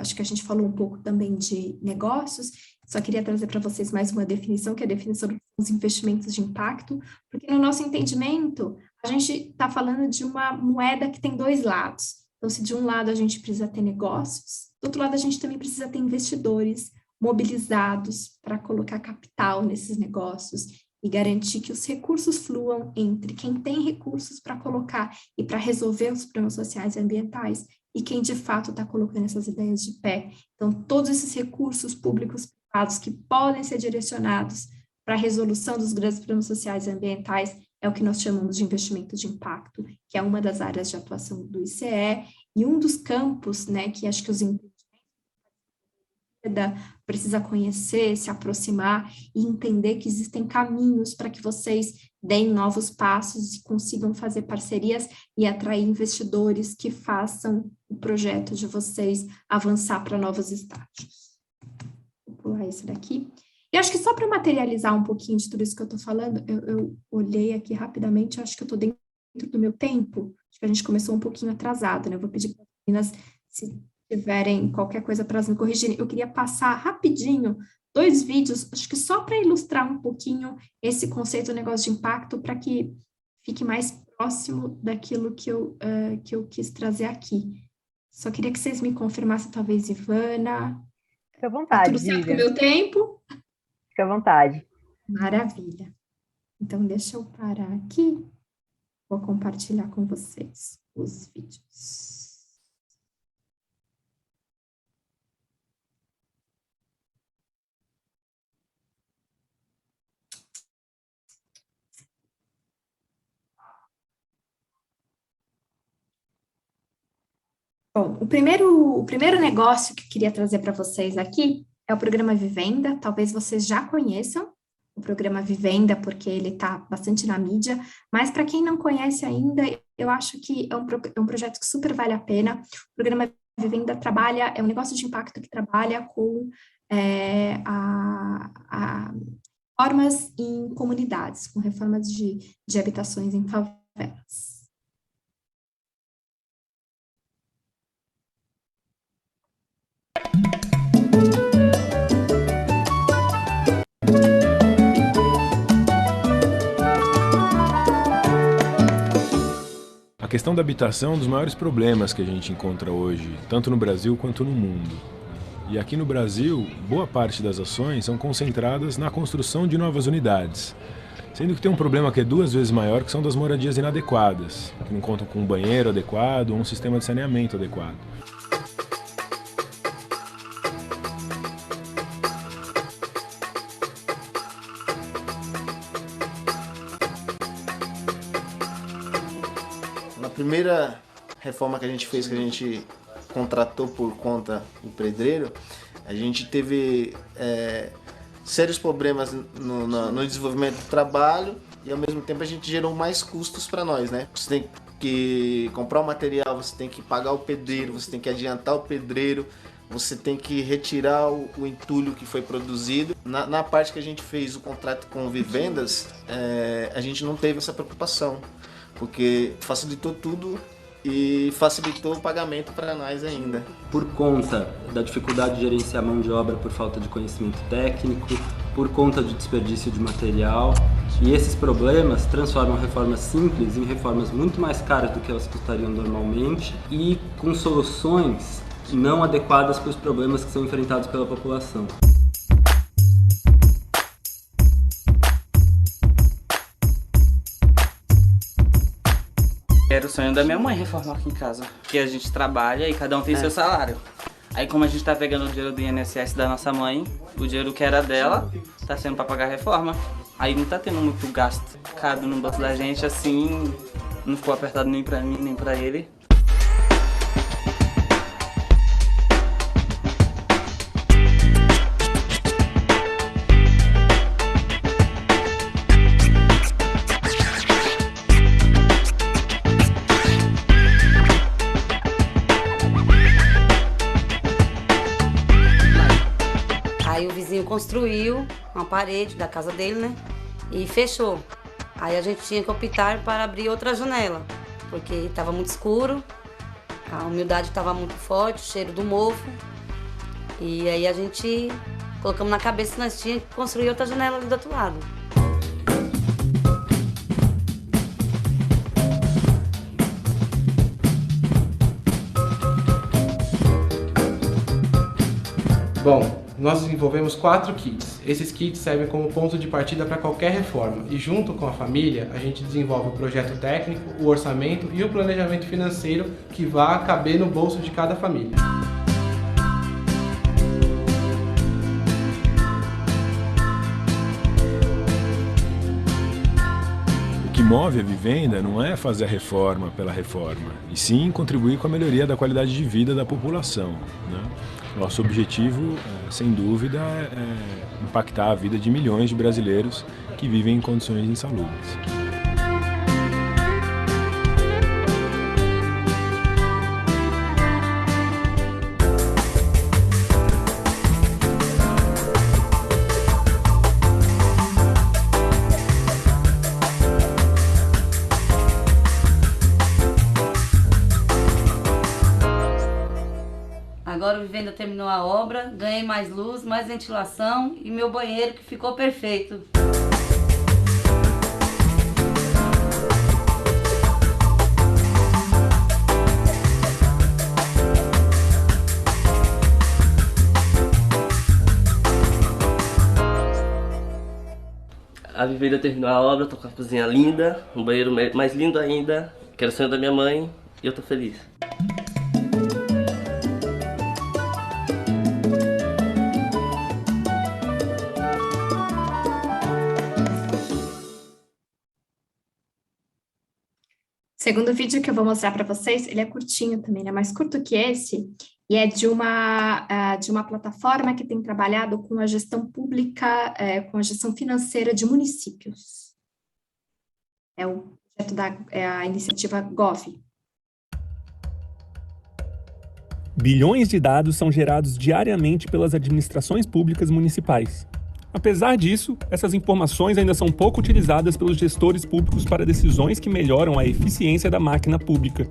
acho que a gente falou um pouco também de negócios, só queria trazer para vocês mais uma definição, que é a definição dos investimentos de impacto, porque no nosso entendimento, a gente está falando de uma moeda que tem 2 lados. Então, se de um lado a gente precisa ter negócios, do outro lado a gente também precisa ter investidores mobilizados para colocar capital nesses negócios e garantir que os recursos fluam entre quem tem recursos para colocar e para resolver os problemas sociais e ambientais e quem de fato está colocando essas ideias de pé. Então, todos esses recursos públicos e privados que podem ser direcionados para a resolução dos grandes problemas sociais e ambientais é o que nós chamamos de investimento de impacto, que é uma das áreas de atuação do ICE e um dos campos, né, que acho que os precisa conhecer, se aproximar e entender que existem caminhos para que vocês deem novos passos e consigam fazer parcerias e atrair investidores que façam o projeto de vocês avançar para novos estágios. Vou pular esse daqui. E acho que só para materializar um pouquinho de tudo isso que eu estou falando, eu olhei aqui rapidamente, acho que eu estou dentro do meu tempo, acho que a gente começou um pouquinho atrasado, né? Eu vou pedir para as meninas, se tiverem qualquer coisa para elas me corrigirem, eu queria passar rapidinho 2 vídeos, acho que só para ilustrar um pouquinho esse conceito do negócio de impacto, para que fique mais próximo daquilo que eu quis trazer aqui. Só queria que vocês me confirmassem, talvez, Ivana. Fica à vontade, Tudo certo com o Vivian. meu tempo? Fica à vontade. Maravilha. Então, deixa eu parar aqui. Vou compartilhar com vocês os vídeos. Bom, o primeiro negócio que eu queria trazer para vocês aqui é o programa Vivenda. Talvez vocês já conheçam o programa Vivenda, porque ele está bastante na mídia, mas para quem não conhece ainda, eu acho que é um projeto que super vale a pena. O programa Vivenda é um negócio de impacto que trabalha com reformas em comunidades, com reformas de habitações em favelas. A questão da habitação é um dos maiores problemas que a gente encontra hoje, tanto no Brasil quanto no mundo. E aqui no Brasil, boa parte das ações são concentradas na construção de novas unidades, sendo que tem um problema que é 2 vezes maior, que são das moradias inadequadas, que não contam com um banheiro adequado ou um sistema de saneamento adequado. Na primeira reforma que a gente fez, que a gente contratou por conta do pedreiro, a gente teve sérios problemas no desenvolvimento do trabalho e ao mesmo tempo a gente gerou mais custos para nós, né? Você tem que comprar o material, você tem que pagar o pedreiro, você tem que adiantar o pedreiro, você tem que retirar o entulho que foi produzido. Na parte que a gente fez o contrato com Vivendas, a gente não teve essa preocupação, porque facilitou tudo e facilitou o pagamento para nós ainda. Por conta da dificuldade de gerenciar mão de obra por falta de conhecimento técnico, por conta de desperdício de material, e esses problemas transformam reformas simples em reformas muito mais caras do que elas custariam normalmente e com soluções não adequadas para os problemas que são enfrentados pela população. Era o sonho da minha mãe reformar aqui em casa, porque a gente trabalha e cada um tem seu salário. Aí como a gente tá pegando o dinheiro do INSS da nossa mãe, o dinheiro que era dela, tá sendo para pagar a reforma. Aí não tá tendo muito gasto. Cabe no bolso da gente assim, não ficou apertado nem para mim, nem para ele. Aí o vizinho construiu uma parede da casa dele, né? E fechou. Aí a gente tinha que optar para abrir outra janela, porque estava muito escuro, a umidade estava muito forte, o cheiro do mofo. E aí a gente colocamos na cabeça que nós tínhamos que construir outra janela ali do outro lado. Bom, nós desenvolvemos 4 kits. Esses kits servem como ponto de partida para qualquer reforma e junto com a família a gente desenvolve o projeto técnico, o orçamento e o planejamento financeiro que vá caber no bolso de cada família. O que move a Vivenda não é fazer a reforma pela reforma, e sim contribuir com a melhoria da qualidade de vida da população, né? Nosso objetivo, sem dúvida, é impactar a vida de milhões de brasileiros que vivem em condições insalubres. Agora o Vivenda terminou a obra, ganhei mais luz, mais ventilação e meu banheiro que ficou perfeito. A Vivenda terminou a obra, tô com a cozinha linda, um banheiro mais lindo ainda, que era o sonho da minha mãe, e eu tô feliz. Segundo vídeo que eu vou mostrar para vocês, ele é curtinho também, ele é mais curto que esse, e é de uma plataforma que tem trabalhado com a gestão pública, com a gestão financeira de municípios. É o projeto a iniciativa Gov. Bilhões de dados são gerados diariamente pelas administrações públicas municipais. Apesar disso, essas informações ainda são pouco utilizadas pelos gestores públicos para decisões que melhoram a eficiência da máquina pública.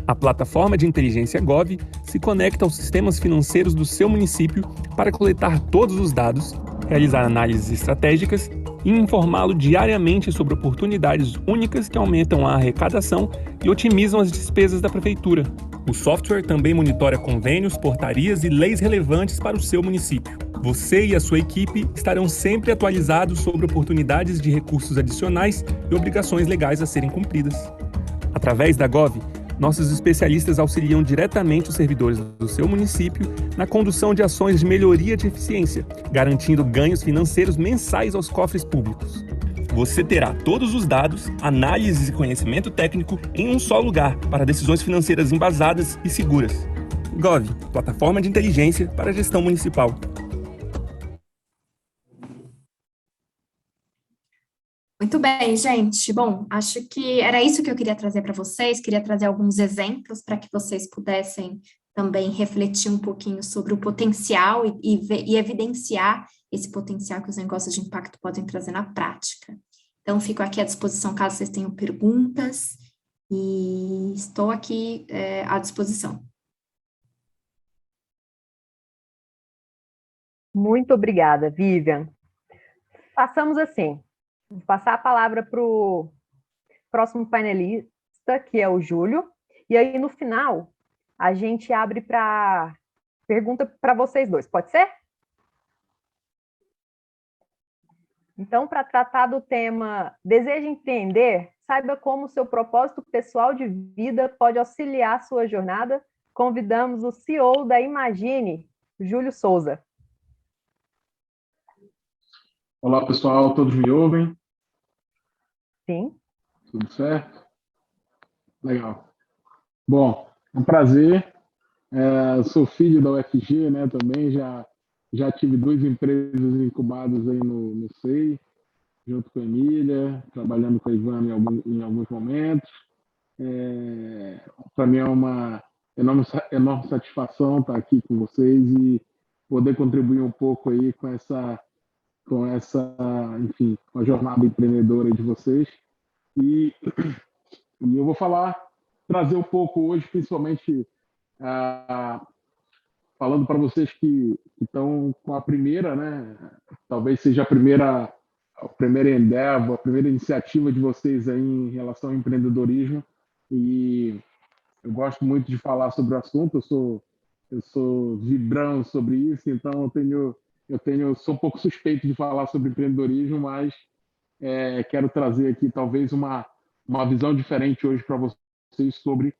A plataforma de inteligência Gov se conecta aos sistemas financeiros do seu município para coletar todos os dados, realizar análises estratégicas e informá-lo diariamente sobre oportunidades únicas que aumentam a arrecadação e otimizam as despesas da prefeitura. O software também monitora convênios, portarias e leis relevantes para o seu município. Você e a sua equipe estarão sempre atualizados sobre oportunidades de recursos adicionais e obrigações legais a serem cumpridas. Através da Gov, nossos especialistas auxiliam diretamente os servidores do seu município na condução de ações de melhoria de eficiência, garantindo ganhos financeiros mensais aos cofres públicos. Você terá todos os dados, análises e conhecimento técnico em um só lugar para decisões financeiras embasadas e seguras. Gov, plataforma de inteligência para a gestão municipal. Muito bem, gente. Bom, acho que era isso que eu queria trazer para vocês. Queria trazer alguns exemplos para que vocês pudessem também refletir um pouquinho sobre o potencial e evidenciar esse potencial que os negócios de impacto podem trazer na prática. Então, fico aqui à disposição caso vocês tenham perguntas e estou aqui à disposição. Muito obrigada, Vivian. Façamos assim. Vou passar a palavra para o próximo painelista, que é o Júlio, e aí no final a gente abre para pergunta para vocês dois, pode ser? Então, para tratar do tema Deseja Empreender, saiba como o seu propósito pessoal de vida pode auxiliar a sua jornada. Convidamos o CEO da Imagine, Júlio Souza. Olá, pessoal, todos me ouvem? Sim. Tudo certo? Legal. Bom, é um prazer. Sou filho da UFG, né, também, já tive 2 empresas incubadas aí no SEI, junto com a Emília, trabalhando com a Ivana em alguns momentos. Para mim é uma enorme satisfação estar aqui com vocês e poder contribuir um pouco aí com essa, enfim, com a jornada empreendedora de vocês. E eu vou trazer um pouco hoje, principalmente falando para vocês que estão com a primeira, né? Talvez seja a primeira endeavor, a primeira iniciativa de vocês aí em relação ao empreendedorismo. E eu gosto muito de falar sobre o assunto. Eu sou vibrão sobre isso, então sou um pouco suspeito de falar sobre empreendedorismo, mas quero trazer aqui talvez uma visão diferente hoje para vocês sobre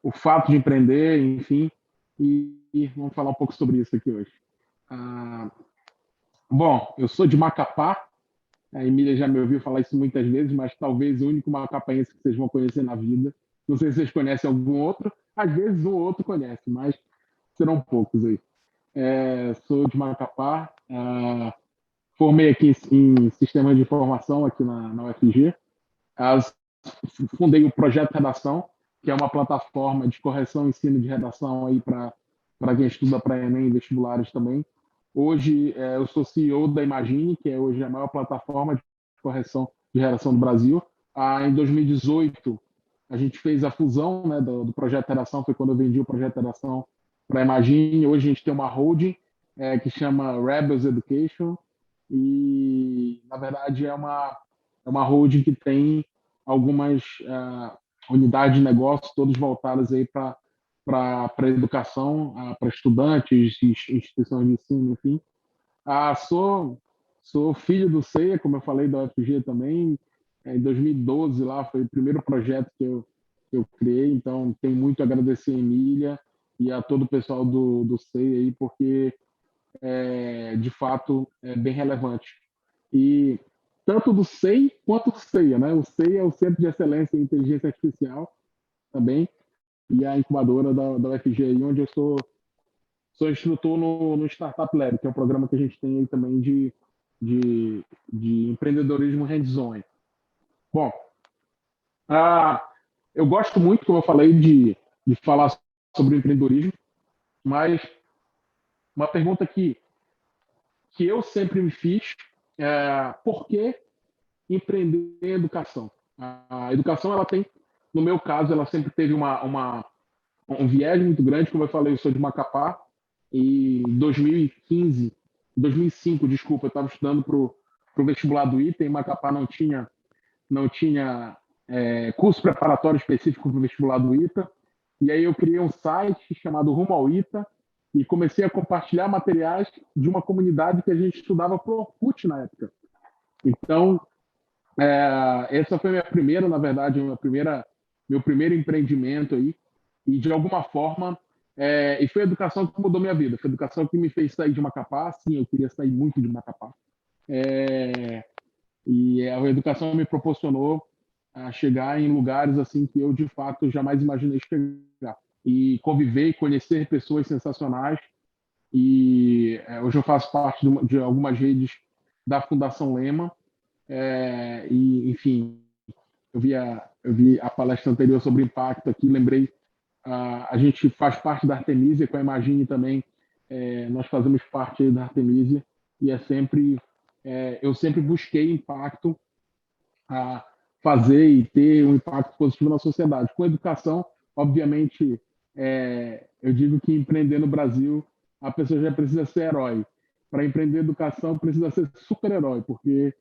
o fato de empreender, enfim, e vamos falar um pouco sobre isso aqui hoje. Bom, eu sou de Macapá, a Emília já me ouviu falar isso muitas vezes, mas talvez o único macapaense que vocês vão conhecer na vida. Não sei se vocês conhecem algum outro, às vezes um ou outro conhece, mas serão poucos aí. sou de Macapá, formei aqui em Sistemas de Informação aqui na UFG. Fundei o Projeto Redação, que é uma plataforma de correção e ensino de redação aí para quem estuda para Enem e vestibulares também. Hoje eu sou CEO da Imagine, que é hoje a maior plataforma de correção de redação do Brasil. Em 2018, a gente fez a fusão, né, do Projeto Redação, foi quando eu vendi o Projeto Redação para a Imagine. Hoje a gente tem uma holding que chama Rebels Education e, na verdade, é uma holding que tem algumas unidades de negócio, todas voltadas aí para a educação, para estudantes, instituições de ensino, enfim. Sou filho do CEIA, como eu falei, da UFG também. Em 2012, lá, foi o primeiro projeto que eu criei, então tenho muito a agradecer a Emília e a todo o pessoal do CEIA aí, porque, de fato, é bem relevante. E tanto do SEI quanto do CEIA, né? O CEIA é o Centro de Excelência em Inteligência Artificial também, e a incubadora da UFG, aí, onde eu sou instrutor no Startup Lab, que é um programa que a gente tem aí também de empreendedorismo hands-on. Bom, eu gosto muito, como eu falei, de falar sobre o empreendedorismo, mas uma pergunta que eu sempre me fiz é por que empreender em educação? A educação, ela tem, no meu caso, ela sempre teve um viés muito grande. Como eu falei, eu sou de Macapá, e em 2005, desculpa, eu estava estudando para o vestibular do ITA, em Macapá não tinha curso preparatório específico para o vestibular do ITA, e aí eu criei um site chamado Rumo ao ITA e comecei a compartilhar materiais de uma comunidade que a gente estudava para o Orkut na época. Então, essa foi minha primeira, na verdade, meu primeiro empreendimento aí, e de alguma forma, e foi a educação que mudou minha vida, foi a educação que me fez sair de Macapá. Sim, eu queria sair muito de Macapá. E a educação me proporcionou a chegar em lugares assim que eu, de fato, jamais imaginei chegar. E conviver e conhecer pessoas sensacionais. E hoje eu faço parte de algumas redes da Fundação Lema. E, enfim, eu vi a palestra anterior sobre impacto aqui, lembrei, a gente faz parte da Artemisia, com a Imagine também, nós fazemos parte da Artemisia, e eu sempre busquei impacto, fazer e ter um impacto positivo na sociedade. Com educação, obviamente, eu digo que empreender no Brasil, a pessoa já precisa ser herói. Para empreender educação, precisa ser super-herói, porque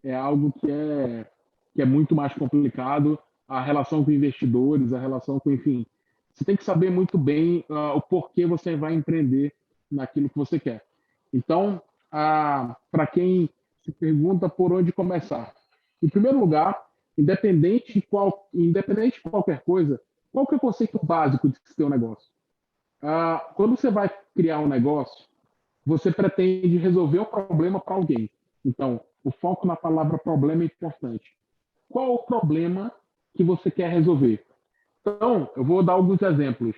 é algo que é muito mais complicado. A relação com investidores, a relação com, enfim, você tem que saber muito bem o porquê você vai empreender naquilo que você quer. Então, para quem se pergunta por onde começar, em primeiro lugar, independente de qualquer coisa, qual que é o conceito básico de se ter um negócio? Quando você vai criar um negócio, você pretende resolver um problema para alguém. Então, o foco na palavra problema é importante. Qual o problema que você quer resolver? Então, eu vou dar alguns exemplos.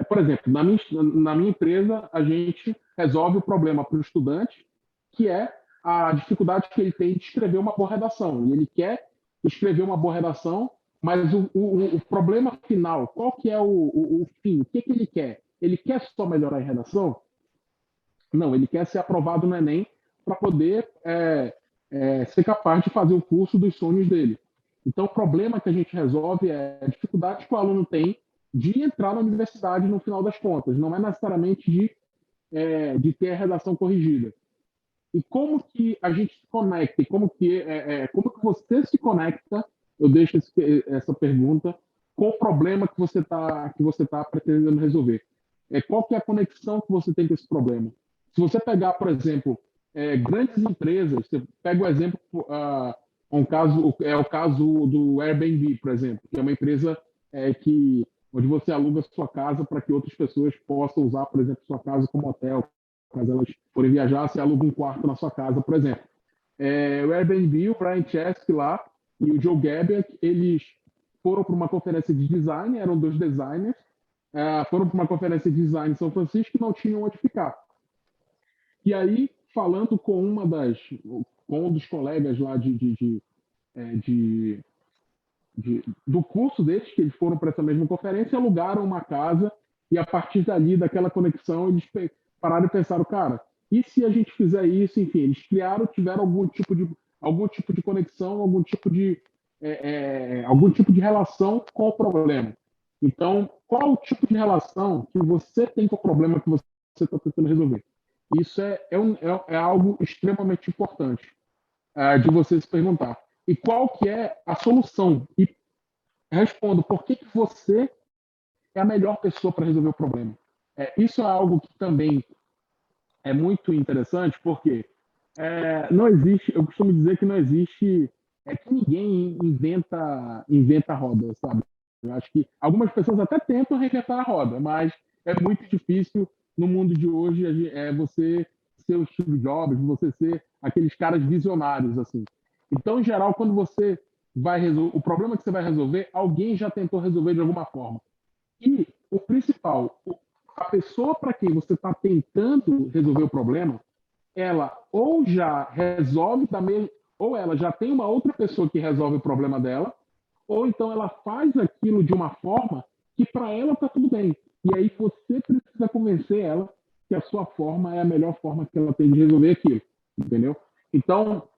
Por exemplo, na minha empresa, a gente resolve o problema para o estudante, que é a dificuldade que ele tem de escrever uma boa redação. E ele quer escrever uma boa redação, mas o problema final, qual que é o fim? O que ele quer? Ele quer só melhorar a redação? Não, ele quer ser aprovado no Enem para poder ser capaz de fazer o curso dos sonhos dele. Então, o problema que a gente resolve é a dificuldade que o aluno tem de entrar na universidade no final das contas. Não é necessariamente de ter a redação corrigida. E como que a gente se conecta? Como que você se conecta? Eu deixo essa pergunta com o problema que você tá pretendendo resolver. Qual que é a conexão que você tem com esse problema? Se você pegar, por exemplo, grandes empresas, você pega o exemplo, o caso do Airbnb, por exemplo, que é uma empresa onde você aluga sua casa para que outras pessoas possam usar, por exemplo, sua casa como hotel. Caso elas forem viajar, você aluga um quarto na sua casa, por exemplo. O Airbnb, o Brian Chesky lá e o Joe Geber, eles foram para uma conferência de design, eram 2 designers, foram para uma conferência de design em São Francisco e não tinham onde ficar. E aí, falando com um dos colegas lá do curso deles, que eles foram para essa mesma conferência, alugaram uma casa e a partir dali, daquela conexão, eles pararam e pensaram, cara, e se a gente fizer isso? Enfim, eles tiveram algum tipo de conexão, algum tipo de relação com o problema. Então, qual o tipo de relação que você tem com o problema que você está tentando resolver? Isso é algo extremamente importante de você se perguntar. E qual que é a solução? E respondo, por que você é a melhor pessoa para resolver o problema? Isso é algo que também é muito interessante, porque não existe, eu costumo dizer que não existe, que ninguém inventa a roda, sabe? Eu acho que algumas pessoas até tentam reinventar a roda, mas é muito difícil no mundo de hoje você ser o Steve Jobs, você ser aqueles caras visionários, assim. Então, em geral, quando você vai resolver o problema que você vai resolver, alguém já tentou resolver de alguma forma. E o principal, a pessoa para quem você está tentando resolver o problema, ela ou já resolve ou ela já tem uma outra pessoa que resolve o problema dela, ou então ela faz aquilo de uma forma que para ela está tudo bem. E aí você precisa convencer ela que a sua forma é a melhor forma que ela tem de resolver aquilo, entendeu? Então,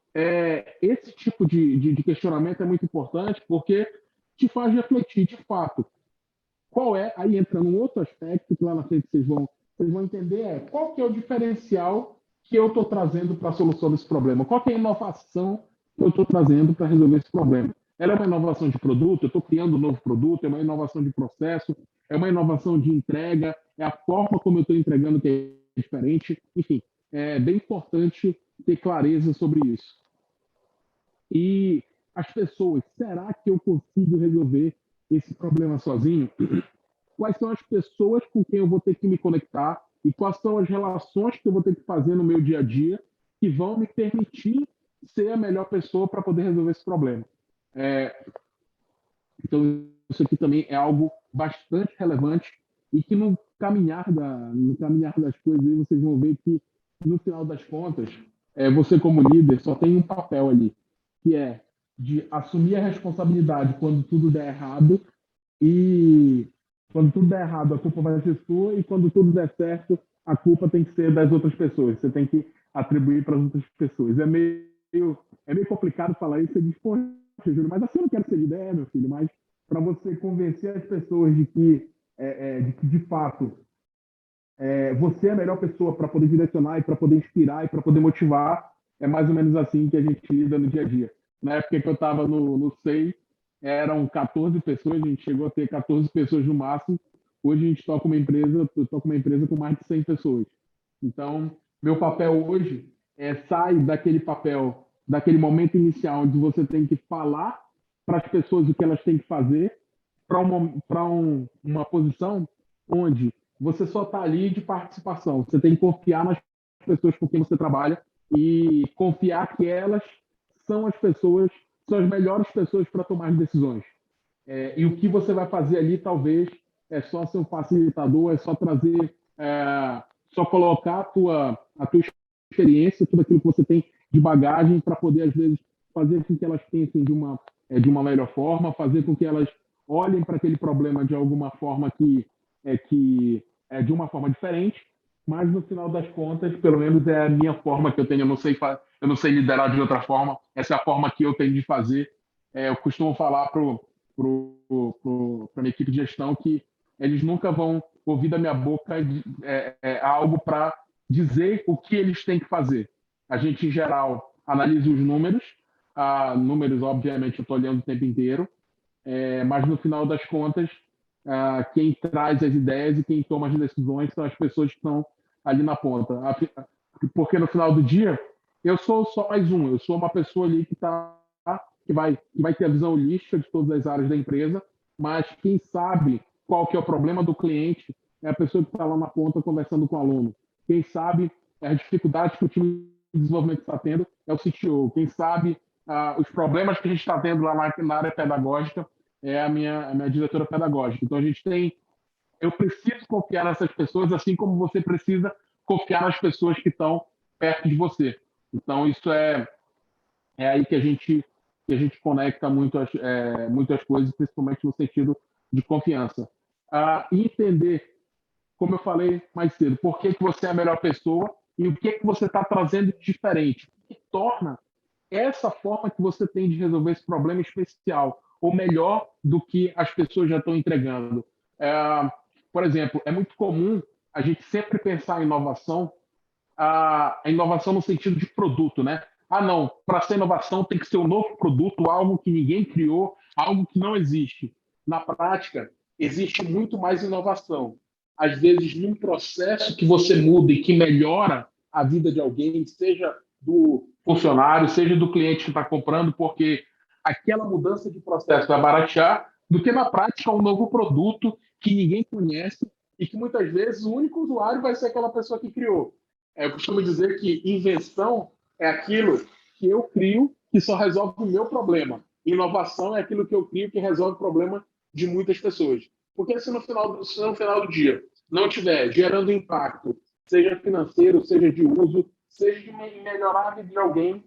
esse tipo de questionamento é muito importante porque te faz refletir, de fato, aí entra num outro aspecto que lá na frente vocês vão entender, qual que é o diferencial que eu estou trazendo para a solução desse problema? Qual que é a inovação que eu estou trazendo para resolver esse problema? Ela é uma inovação de produto, eu estou criando um novo produto, é uma inovação de processo, é uma inovação de entrega, é a forma como eu estou entregando que é diferente. Enfim, é bem importante ter clareza sobre isso. E as pessoas, será que eu consigo resolver esse problema sozinho? Quais são as pessoas com quem eu vou ter que me conectar e quais são as relações que eu vou ter que fazer no meu dia a dia que vão me permitir ser a melhor pessoa para poder resolver esse problema? Então, isso aqui também é algo bastante relevante e que no caminhar das coisas, vocês vão ver que, no final das contas, você como líder só tem um papel ali, que é de assumir a responsabilidade quando tudo der errado e quando tudo der errado a culpa vai ser sua e quando tudo der certo a culpa tem que ser das outras pessoas, você tem que atribuir para as outras pessoas. É meio complicado falar isso, você diz, pô, Júlio, mas assim eu não quero ser líder, meu filho, mas para você convencer as pessoas de que, de fato, você é a melhor pessoa para poder direcionar e para poder inspirar e para poder motivar, é mais ou menos assim que a gente lida no dia a dia. Na época que eu estava no SEI, eram 14 pessoas, a gente chegou a ter 14 pessoas no máximo. Hoje a gente toca uma empresa, eu toco uma empresa com mais de 100 pessoas. Então, meu papel hoje sai daquele papel, daquele momento inicial onde você tem que falar para as pessoas o que elas têm que fazer, para uma posição onde você só está ali de participação. Você tem que confiar nas pessoas com quem você trabalha e confiar que elas são as melhores pessoas para tomar decisões. E o que você vai fazer ali, talvez, é só ser um facilitador, é só trazer, só colocar a tua experiência, tudo aquilo que você tem de bagagem para poder, às vezes, fazer com que elas pensem de uma melhor forma, fazer com que elas olhem para aquele problema de alguma forma que é de uma forma diferente, mas no final das contas, pelo menos é a minha forma que eu tenho, eu não sei liderar de outra forma, essa é a forma que eu tenho de fazer. Eu costumo falar para a minha equipe de gestão que eles nunca vão ouvir da minha boca algo para dizer o que eles têm que fazer. A gente, em geral, analisa os números, obviamente, eu estou olhando o tempo inteiro, mas no final das contas, quem traz as ideias e quem toma as decisões são as pessoas que estão ali na ponta. Porque no final do dia, eu sou só mais um, eu sou uma pessoa ali que vai ter a visão holística de todas as áreas da empresa, mas quem sabe qual que é o problema do cliente é a pessoa que está lá na ponta conversando com o aluno. Quem sabe as dificuldades que o time de desenvolvimento está tendo é o CTO. Quem sabe os problemas que a gente está tendo lá na área pedagógica é a minha diretora pedagógica. Então, a gente tem eu preciso confiar nessas pessoas, assim como você precisa confiar nas pessoas que estão perto de você. Então, isso é aí que a gente conecta muitas coisas, principalmente no sentido de confiança. E entender, como eu falei mais cedo, por que você é a melhor pessoa e o que você está trazendo de diferente, que torna essa forma que você tem de resolver esse problema especial, ou melhor do que as pessoas já estão entregando. Por exemplo, é muito comum a gente sempre pensar em inovação, a inovação no sentido de produto, né? Não, para ser inovação tem que ser um novo produto, algo que ninguém criou, algo que não existe. Na prática, existe muito mais inovação. Às vezes, num processo que você muda e que melhora a vida de alguém, seja do funcionário, seja do cliente que está comprando, porque aquela mudança de processo vai baratear, do que na prática um novo produto que ninguém conhece e que muitas vezes o único usuário vai ser aquela pessoa que criou. Eu costumo dizer que invenção é aquilo que eu crio que só resolve o meu problema. Inovação é aquilo que eu crio que resolve o problema de muitas pessoas. Porque se no final do dia não estiver gerando impacto, seja financeiro, seja de uso, seja de melhorar a vida de alguém,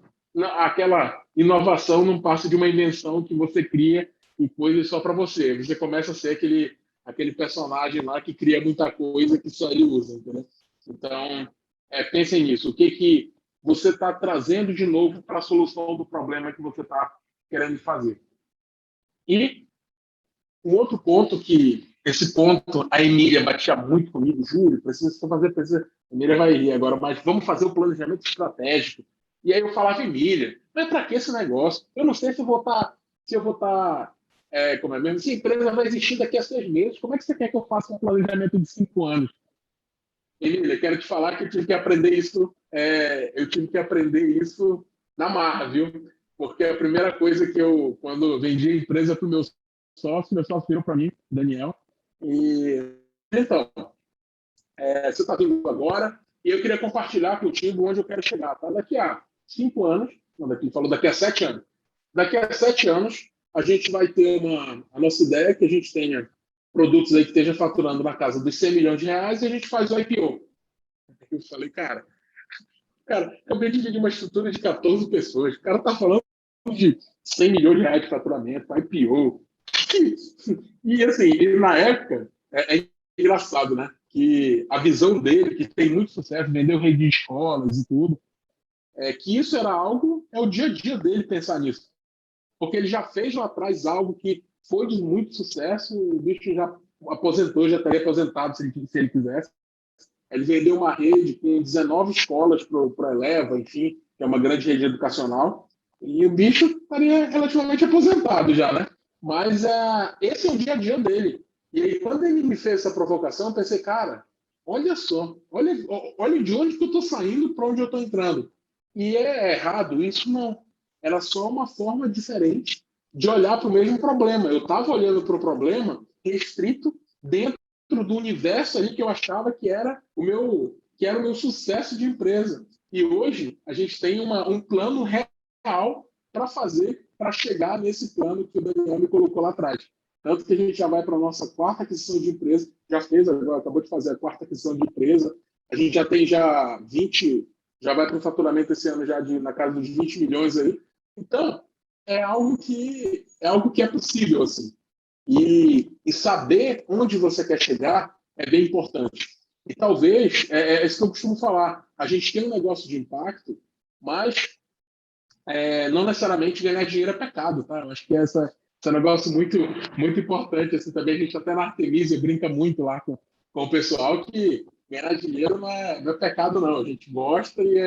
aquela inovação não passa de uma invenção que você cria e coisa só para você. Você começa a ser aquele personagem lá que cria muita coisa que só ele usa, entendeu? Então, pensem nisso. O que você está trazendo de novo para a solução do problema que você está querendo fazer? E um outro ponto esse ponto, a Emília batia muito comigo, Júlio, precisa. A Emília vai rir agora, mas vamos fazer o planejamento estratégico. E aí eu falava, Emília, mas para que esse negócio? Eu não sei se eu vou estar, como é mesmo? Se a empresa vai existir daqui a 6 meses, como é que você quer que eu faça um planejamento de 5 anos? Emília, quero te falar que eu tive que aprender isso na marra, viu? Porque a primeira coisa que quando eu vendi a empresa para o meu sócio virou para mim, Daniel, então, você está vindo agora e eu queria compartilhar contigo onde eu quero chegar, tá? Daqui a 5 anos, daqui a 7 anos. Daqui a 7 anos, a gente vai ter a nossa ideia é que a gente tenha produtos aí que esteja faturando na casa dos 100 milhões de reais e a gente faz o IPO. Eu falei, cara, acabei de dividir uma estrutura de 14 pessoas. O cara tá falando de 100 milhões de reais de faturamento, IPO. E assim, na época, é engraçado, né? Que a visão dele, que tem muito sucesso, vendeu rede de escolas e tudo, que isso era algo, é o dia a dia dele pensar nisso. Porque ele já fez lá atrás algo que foi de muito sucesso, o bicho já aposentou, já estaria aposentado se ele quisesse. Ele vendeu uma rede com 19 escolas para a Eleva, enfim, que é uma grande rede educacional, e o bicho estaria relativamente aposentado já, né? Mas esse é o dia a dia dele. E aí, quando ele me fez essa provocação, eu pensei, cara, olha só, olha de onde que eu estou saindo para onde eu estou entrando. E é errado, isso não. Era só uma forma diferente de olhar para o mesmo problema. Eu estava olhando para o problema restrito dentro do universo ali que eu achava que era o meu sucesso de empresa. E hoje a gente tem um plano real para chegar nesse plano que o Daniel me colocou lá atrás. Tanto que a gente já vai para a nossa 4ª aquisição de empresa, acabou de fazer a 4ª aquisição de empresa, a gente já tem 20, já vai para o faturamento esse ano já na casa dos 20 milhões aí. Então, é algo que é possível, assim. E saber onde você quer chegar é bem importante. E talvez, é isso que eu costumo falar, a gente tem um negócio de impacto, mas não necessariamente ganhar dinheiro é pecado, tá? Eu acho que esse é um negócio muito, muito importante. Assim, também a gente até na Artemisia brinca muito lá com o pessoal que ganhar dinheiro não é pecado, não. A gente gosta e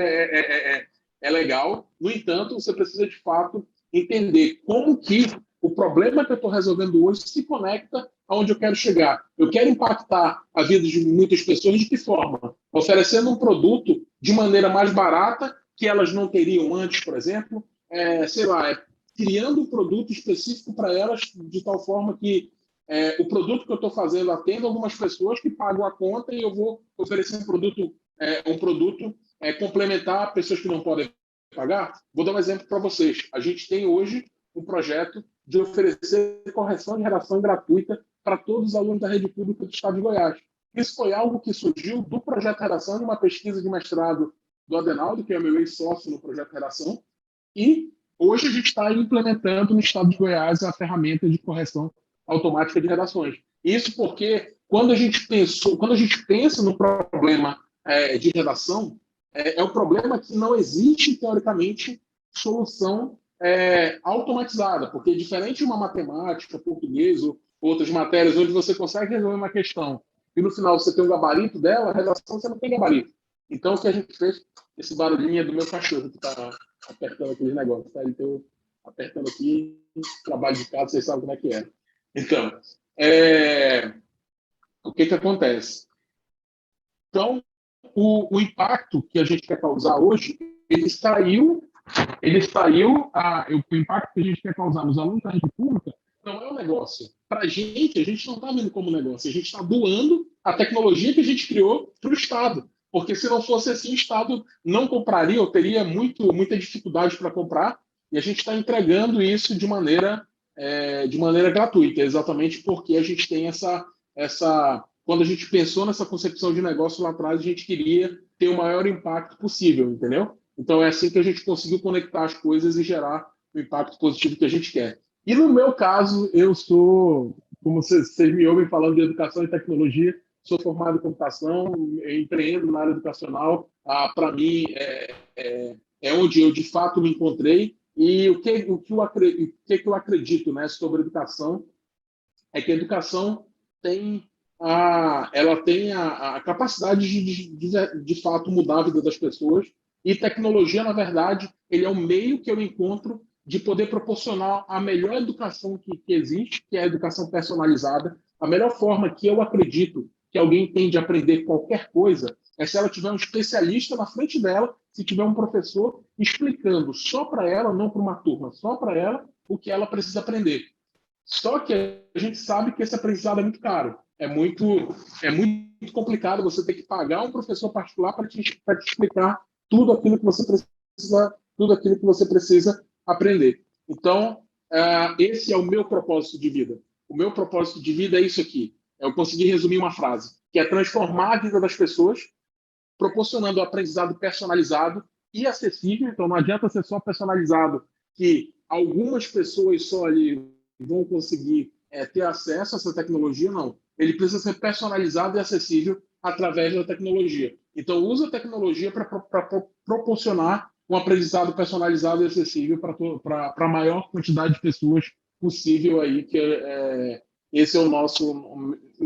é legal. No entanto, você precisa, de fato, entender como que o problema que eu estou resolvendo hoje se conecta aonde eu quero chegar. Eu quero impactar a vida de muitas pessoas de que forma? Oferecendo um produto de maneira mais barata que elas não teriam antes, por exemplo. Criando um produto específico para elas de tal forma que o produto que eu estou fazendo atenda algumas pessoas que pagam a conta e eu vou oferecer um produto complementar a pessoas que não podem pagar. Vou dar um exemplo para vocês. A gente tem hoje um projeto de oferecer correção de redação gratuita para todos os alunos da rede pública do Estado de Goiás. Isso foi algo que surgiu do Projeto Redação, de uma pesquisa de mestrado do Adenaldo, que é meu ex-sócio no Projeto Redação, e hoje a gente está implementando no Estado de Goiás a ferramenta de correção automática de redações. Isso porque quando a gente pensa no problema de redação, é o problema que não existe, teoricamente, solução automatizada, porque diferente de uma matemática, português ou outras matérias, onde você consegue resolver uma questão e no final você tem um gabarito dela, a redação você não tem gabarito. Então, o que a gente fez, esse barulhinho é do meu cachorro, que está apertando aqueles negócios, tá? Então, apertando aqui, trabalho de casa, vocês sabem como é que é. Então, o que acontece? Então, o impacto que a gente quer causar hoje, o impacto que a gente quer causar nos alunos da rede pública não é um negócio. Para a gente não está vendo como negócio, a gente está doando a tecnologia que a gente criou para o Estado. Porque se não fosse assim, o Estado não compraria ou teria muita dificuldade para comprar, e a gente está entregando isso de maneira gratuita, exatamente porque a gente tem quando a gente pensou nessa concepção de negócio lá atrás, a gente queria ter o maior impacto possível, entendeu? Então é assim que a gente conseguiu conectar as coisas e gerar o impacto positivo que a gente quer. E no meu caso, eu sou, como vocês me ouvem falando de educação e tecnologia, sou formado em computação, empreendo na área educacional. Para mim, é onde eu, de fato, me encontrei. E o que eu acredito, né, sobre a educação é que a educação tem a capacidade de fato, mudar a vida das pessoas. E tecnologia, na verdade, ele é um meio que eu encontro de poder proporcionar a melhor educação que existe, que é a educação personalizada. A melhor forma que eu acredito que alguém tem de aprender qualquer coisa é se ela tiver um especialista na frente dela, se tiver um professor explicando só para ela, não para uma turma, só para ela, o que ela precisa aprender. Só que a gente sabe que esse aprendizado é muito caro. É muito complicado você ter que pagar um professor particular para te explicar tudo aquilo que você precisa aprender. Então, esse é o meu propósito de vida. O meu propósito de vida é isso aqui. Eu consegui resumir uma frase, que é transformar a vida das pessoas, proporcionando um aprendizado personalizado e acessível. Então, não adianta ser só personalizado, que algumas pessoas só ali vão conseguir ter acesso a essa tecnologia, não. Ele precisa ser personalizado e acessível através da tecnologia. Então, usa a tecnologia para proporcionar um aprendizado personalizado e acessível para a maior quantidade de pessoas possível aí, que esse é o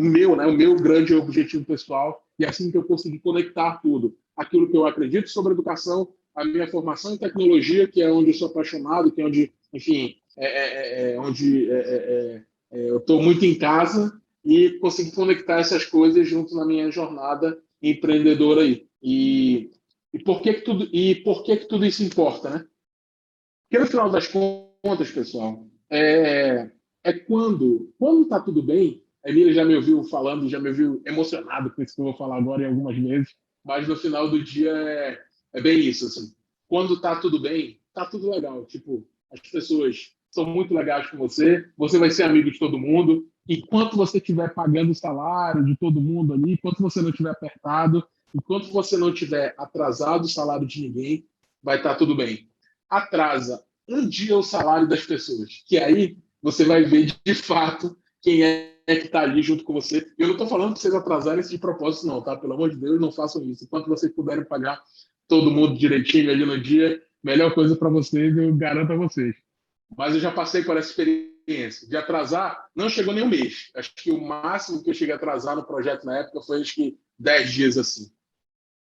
meu grande objetivo pessoal, e é assim que eu consegui conectar tudo. Aquilo que eu acredito sobre educação, a minha formação em tecnologia, que é onde eu sou apaixonado, que é onde, enfim, eu estou muito em casa, e consegui conectar essas coisas junto na minha jornada empreendedora aí. E por que tudo isso importa, né? Porque no final das contas, pessoal, quando está tudo bem. A Emília já me ouviu falando, já me ouviu emocionado com isso que eu vou falar agora em algumas vezes, mas no final do dia é bem isso, assim. Quando está tudo bem, está tudo legal. Tipo, as pessoas são muito legais com você, você vai ser amigo de todo mundo. Enquanto você estiver pagando o salário de todo mundo ali, enquanto você não estiver apertado, enquanto você não estiver atrasado o salário de ninguém, vai estar tudo bem. Atrasa um dia o salário das pessoas, que aí você vai ver de fato quem é que está ali junto com você. Eu não estou falando que vocês atrasarem isso de propósito, não, tá? Pelo amor de Deus, não façam isso. Enquanto vocês puderem pagar todo mundo direitinho ali no dia, melhor coisa para vocês, eu garanto a vocês. Mas eu já passei por essa experiência. De atrasar, não chegou nem um mês. Acho que o máximo que eu cheguei a atrasar no projeto na época foi, acho que, 10 dias assim.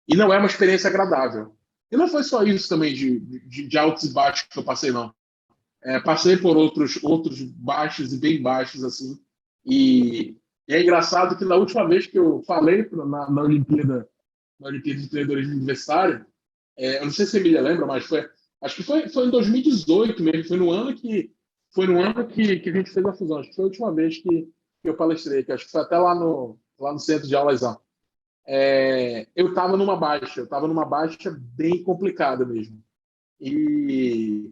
E não é uma experiência agradável. E não foi só isso também de altos e baixos que eu passei, não. Passei por outros baixos e bem baixos, assim. E é engraçado que na última vez que eu falei na Olimpíada de Empreendedorismo Universitário, eu não sei se a Emília lembra, mas acho que foi em 2018 mesmo, foi no ano que a gente fez a fusão. Acho que foi a última vez que eu palestrei, que acho que foi até lá no centro de aulas lá. Eu estava numa baixa bem complicada mesmo. E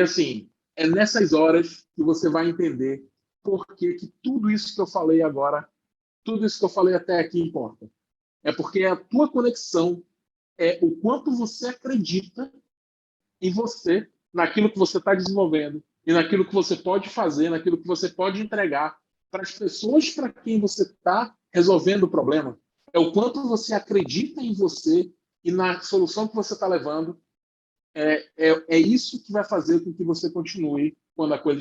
assim, é nessas horas que você vai entender por que tudo isso que eu falei agora, tudo isso que eu falei até aqui importa. É porque a tua conexão é o quanto você acredita em você, naquilo que você está desenvolvendo e naquilo que você pode fazer, naquilo que você pode entregar para as pessoas para quem você está resolvendo o problema. É o quanto você acredita em você e na solução que você está levando. É isso que vai fazer com que você continue quando a coisa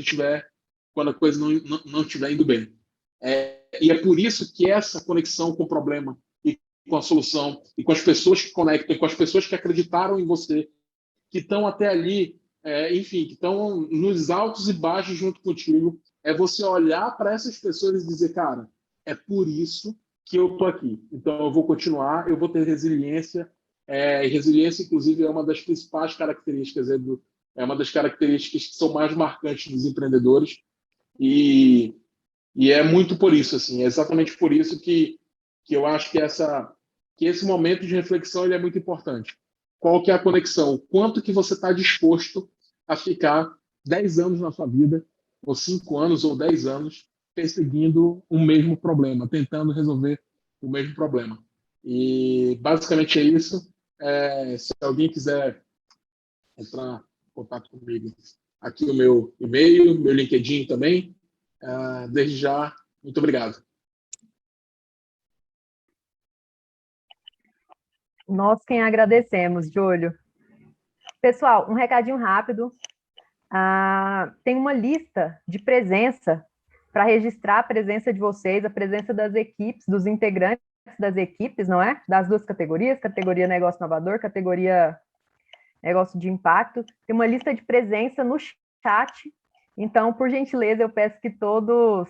não estiver indo bem. E é por isso que essa conexão com o problema e com a solução e com as pessoas que conectam, com as pessoas que acreditaram em você, que estão até ali, enfim, que estão nos altos e baixos junto contigo, é você olhar para essas pessoas e dizer, cara, é por isso que eu estou aqui. Então, eu vou continuar, eu vou ter resiliência. E resiliência, inclusive, é uma das principais características, é uma das características que são mais marcantes dos empreendedores. E é muito por isso, assim, é exatamente por isso que eu acho que esse momento de reflexão ele é muito importante. Qual que é a conexão? Quanto que você está disposto a ficar 10 anos na sua vida, ou 5 anos, ou 10 anos, perseguindo o mesmo problema, tentando resolver o mesmo problema. E basicamente é isso. Se alguém quiser entrar em contato comigo, aqui o meu e-mail, meu LinkedIn também. Desde já, muito obrigado. Nós quem agradecemos, Júlio. Pessoal, um recadinho rápido. Tem uma lista de presença para registrar a presença de vocês, a presença das equipes, dos integrantes das equipes, não é? Das duas categorias, categoria negócio inovador, categoria negócio de impacto. Tem uma lista de presença no chat. Então, por gentileza, eu peço que todos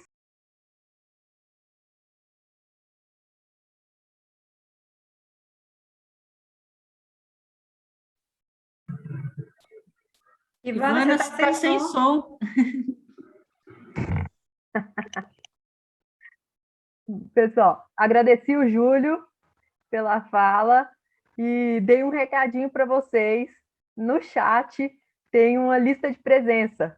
Ivana, você está sem som. Pessoal, agradeci o Júlio pela fala e dei um recadinho para vocês. No chat tem uma lista de presença.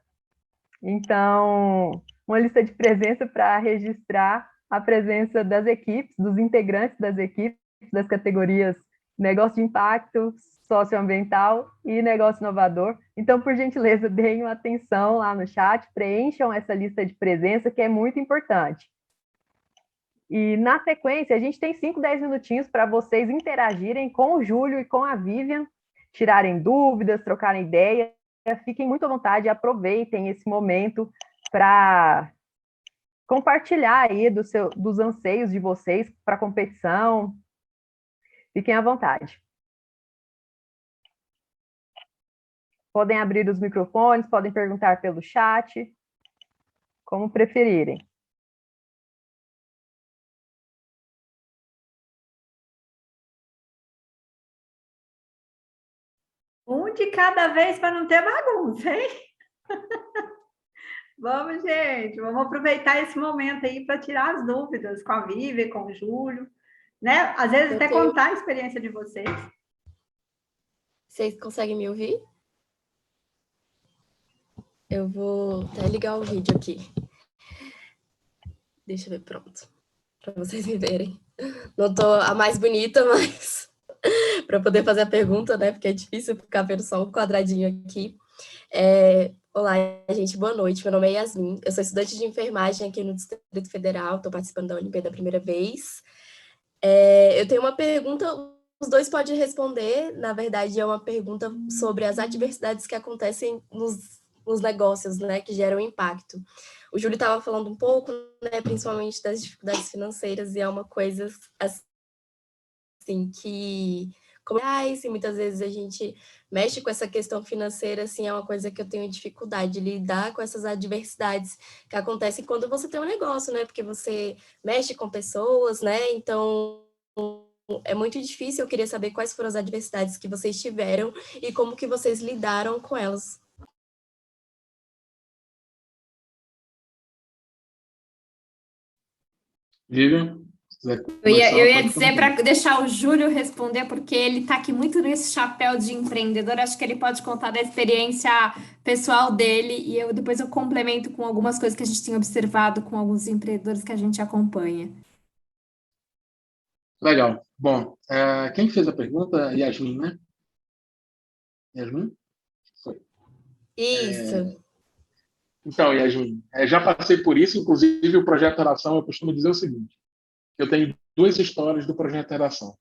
Então, uma lista de presença para registrar a presença das equipes, dos integrantes das equipes, das categorias negócio de impacto, socioambiental e negócio inovador. Então, por gentileza, deem uma atenção lá no chat, preencham essa lista de presença, que é muito importante. E, na sequência, a gente tem 5, 10 minutinhos para vocês interagirem com o Júlio e com a Vivian, tirarem dúvidas, trocarem ideia. Fiquem muito à vontade, aproveitem esse momento para compartilhar aí dos anseios de vocês para a competição. Fiquem à vontade. Podem abrir os microfones, podem perguntar pelo chat, como preferirem. Um de cada vez para não ter bagunça, hein? Vamos, gente, vamos aproveitar esse momento aí para tirar as dúvidas com a Vivi, com o Júlio, né? Às vezes até contar a experiência de vocês. Vocês conseguem me ouvir? Eu vou até ligar o vídeo aqui. Deixa eu ver, pronto. Para vocês me verem. Não estou a mais bonita, mas para poder fazer a pergunta, né? Porque é difícil ficar vendo só um quadradinho aqui. Olá, gente, boa noite. Meu nome é Yasmin. Eu sou estudante de enfermagem aqui no Distrito Federal. Estou participando da Olimpíada a primeira vez. Eu tenho uma pergunta, os dois podem responder. Na verdade, é uma pergunta sobre as adversidades que acontecem nos negócios, né, que geram impacto. O Júlio estava falando um pouco, né, principalmente das dificuldades financeiras, e é uma coisa assim que e muitas vezes a gente mexe com essa questão financeira, assim, é uma coisa que eu tenho dificuldade de lidar com essas adversidades que acontecem quando você tem um negócio, né, porque você mexe com pessoas, né, então é muito difícil. Eu queria saber quais foram as adversidades que vocês tiveram e como que vocês lidaram com elas. Vivian? Eu ia dizer para deixar o Júlio responder, porque ele está aqui muito nesse chapéu de empreendedor, acho que ele pode contar da experiência pessoal dele, e depois eu complemento com algumas coisas que a gente tem observado com alguns empreendedores que a gente acompanha. Legal. Bom, quem fez a pergunta? Yasmin, né? Yasmin? Foi. Isso. Então, Yasmin, já passei por isso, inclusive o Projeto Oração, eu costumo dizer o seguinte, eu tenho duas histórias do Projeto Oração.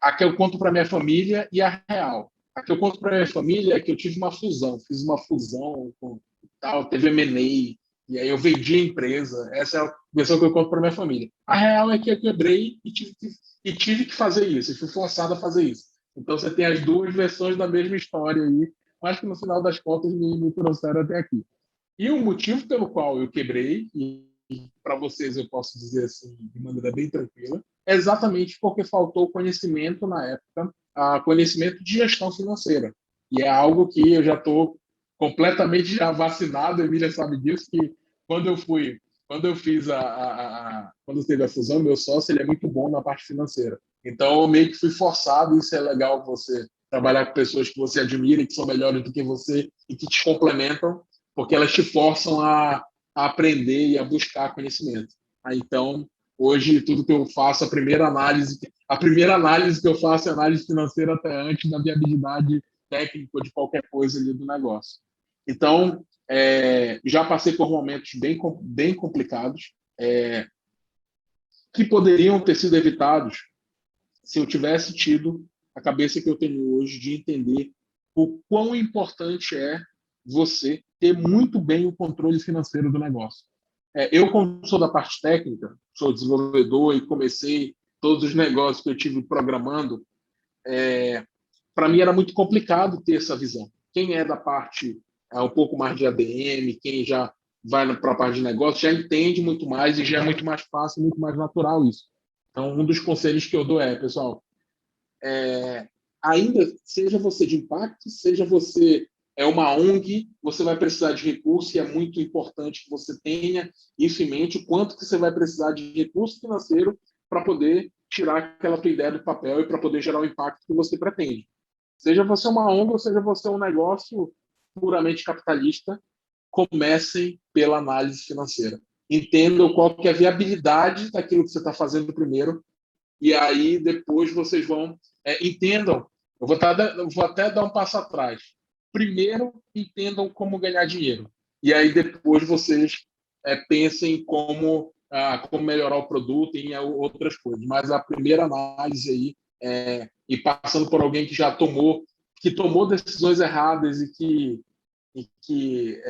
A que eu conto para minha família e a real. A que eu conto para minha família é que eu tive uma fusão, fiz uma fusão com tal, teve M&A, e aí eu vendi a empresa. Essa é a versão que eu conto para minha família. A real é que eu quebrei e tive que fazer isso, e fui forçado a fazer isso. Então você tem as duas versões da mesma história aí, mas que no final das contas me trouxeram até aqui. E o motivo pelo qual eu quebrei, e para vocês eu posso dizer assim de maneira bem tranquila, é exatamente porque faltou conhecimento na época, conhecimento de gestão financeira. E é algo que eu já estou completamente já vacinado, a Emília sabe disso, que quando teve a fusão, meu sócio ele é muito bom na parte financeira. Então eu meio que fui forçado, isso é legal você trabalhar com pessoas que você admira e que são melhores do que você e que te complementam, porque elas te forçam a aprender e a buscar conhecimento. Então, hoje, tudo que eu faço, a primeira análise que eu faço é análise financeira até antes da viabilidade técnica de qualquer coisa ali do negócio. Então, já passei por momentos bem complicados, que poderiam ter sido evitados se eu tivesse tido a cabeça que eu tenho hoje de entender o quão importante é você ter muito bem o controle financeiro do negócio. Eu, como sou da parte técnica, sou desenvolvedor e comecei todos os negócios que eu tive programando, para mim era muito complicado ter essa visão. Quem é da parte um pouco mais de ADM, quem já vai para a parte de negócio, já entende muito mais e já é muito mais fácil, muito mais natural isso. Então, um dos conselhos que eu dou pessoal, ainda seja você de impacto, seja você uma ONG, você vai precisar de recurso e é muito importante que você tenha isso em mente, o quanto que você vai precisar de recurso financeiro para poder tirar aquela tua ideia do papel e para poder gerar o impacto que você pretende. Seja você uma ONG ou seja você um negócio puramente capitalista, comecem pela análise financeira. Entendam qual que é a viabilidade daquilo que você está fazendo primeiro e aí depois vocês vão... entendam, eu vou até dar um passo atrás. Primeiro, entendam como ganhar dinheiro. E aí, depois, vocês pensem como melhorar o produto e em outras coisas. Mas a primeira análise aí, e passando por alguém que já tomou decisões erradas e que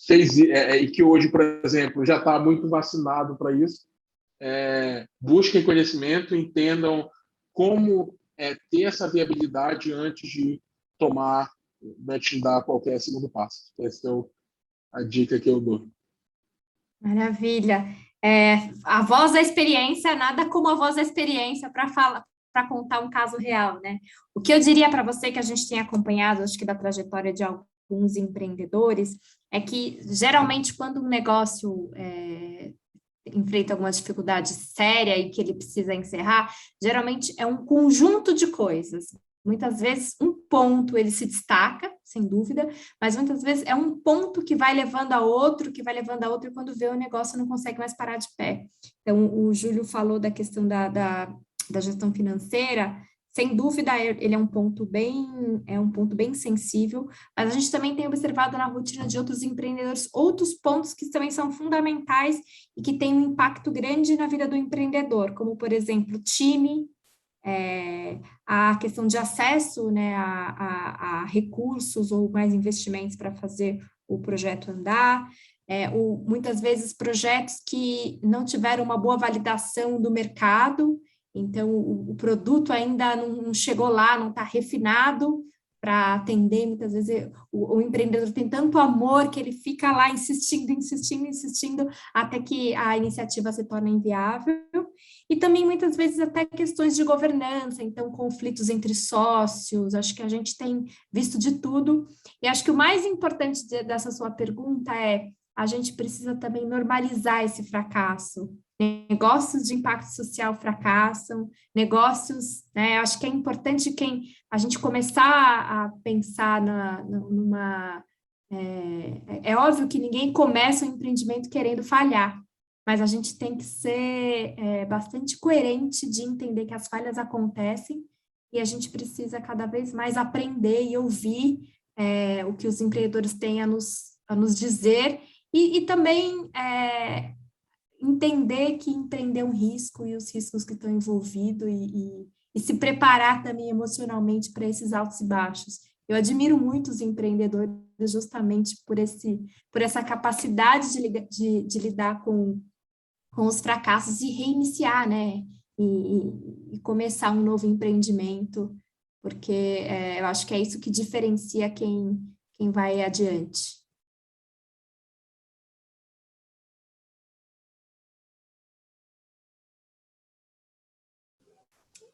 fez, e que hoje, por exemplo, já está muito vacinado para isso, busquem conhecimento, entendam como ter essa viabilidade antes de dar qualquer segundo passo. Essa é a dica que eu dou. Maravilha. A voz da experiência, nada como a voz da experiência para contar um caso real, né? O que eu diria para você que a gente tem acompanhado, acho que da trajetória de alguns empreendedores, é que geralmente quando um negócio enfrenta alguma dificuldade séria e que ele precisa encerrar, geralmente é um conjunto de coisas. Muitas vezes um ponto ele se destaca, sem dúvida, mas muitas vezes é um ponto que vai levando a outro, e quando vê o negócio não consegue mais parar de pé. Então, o Júlio falou da questão da gestão financeira, sem dúvida ele é um ponto bem sensível, mas a gente também tem observado na rotina de outros empreendedores outros pontos que também são fundamentais e que têm um impacto grande na vida do empreendedor, como, por exemplo, time, a questão de acesso, né, a recursos ou mais investimentos para fazer o projeto andar, muitas vezes projetos que não tiveram uma boa validação do mercado, então o produto ainda não chegou lá, não está refinado para atender, muitas vezes o empreendedor tem tanto amor que ele fica lá insistindo, até que a iniciativa se torna inviável. E também, muitas vezes, até questões de governança, então, conflitos entre sócios, acho que a gente tem visto de tudo. E acho que o mais importante dessa sua pergunta a gente precisa também normalizar esse fracasso. negócios de impacto social fracassam, negócios, né, eu acho que é importante a gente começar a pensar numa... É óbvio que ninguém começa um empreendimento querendo falhar, mas a gente tem que ser bastante coerente de entender que as falhas acontecem e a gente precisa cada vez mais aprender e ouvir o que os empreendedores têm a nos dizer e também entender que empreender é um risco e os riscos que estão envolvidos e se preparar também emocionalmente para esses altos e baixos. Eu admiro muito os empreendedores justamente por essa capacidade de lidar com os fracassos e reiniciar, né? E começar um novo empreendimento, porque eu acho que é isso que diferencia quem vai adiante.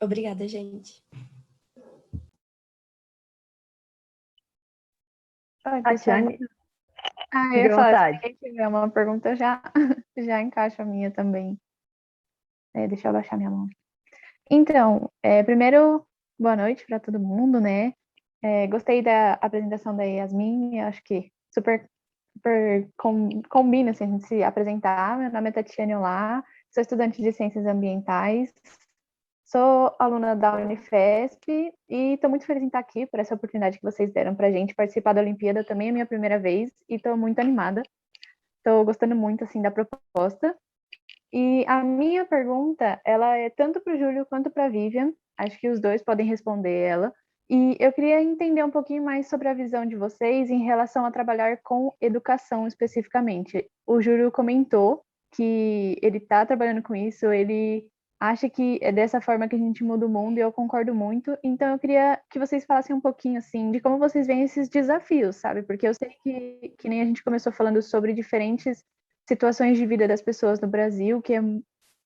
Obrigada, gente. Tatiane, Eu ia falar, vontade. se alguém tiver uma pergunta, já encaixa a minha também. Deixa eu abaixar minha mão. Então, primeiro, boa noite para todo mundo, né? Gostei da apresentação da Yasmin, acho que super combina assim, a gente se apresentar. Meu nome é Tatiane Olá, sou estudante de Ciências Ambientais, sou aluna da Unifesp e estou muito feliz em estar aqui por essa oportunidade que vocês deram para a gente participar da Olimpíada. Também é a minha primeira vez e estou muito animada. Estou gostando muito assim da proposta. E a minha pergunta, ela é tanto para o Júlio quanto para a Vivian. Acho que os dois podem responder ela. E eu queria entender um pouquinho mais sobre a visão de vocês em relação a trabalhar com educação especificamente. O Júlio comentou que ele está trabalhando com isso, ele acha que é dessa forma que a gente muda o mundo e eu concordo muito. Então eu queria que vocês falassem um pouquinho assim de como vocês veem esses desafios, sabe? Porque eu sei que nem a gente começou falando sobre diferentes situações de vida das pessoas no Brasil, que é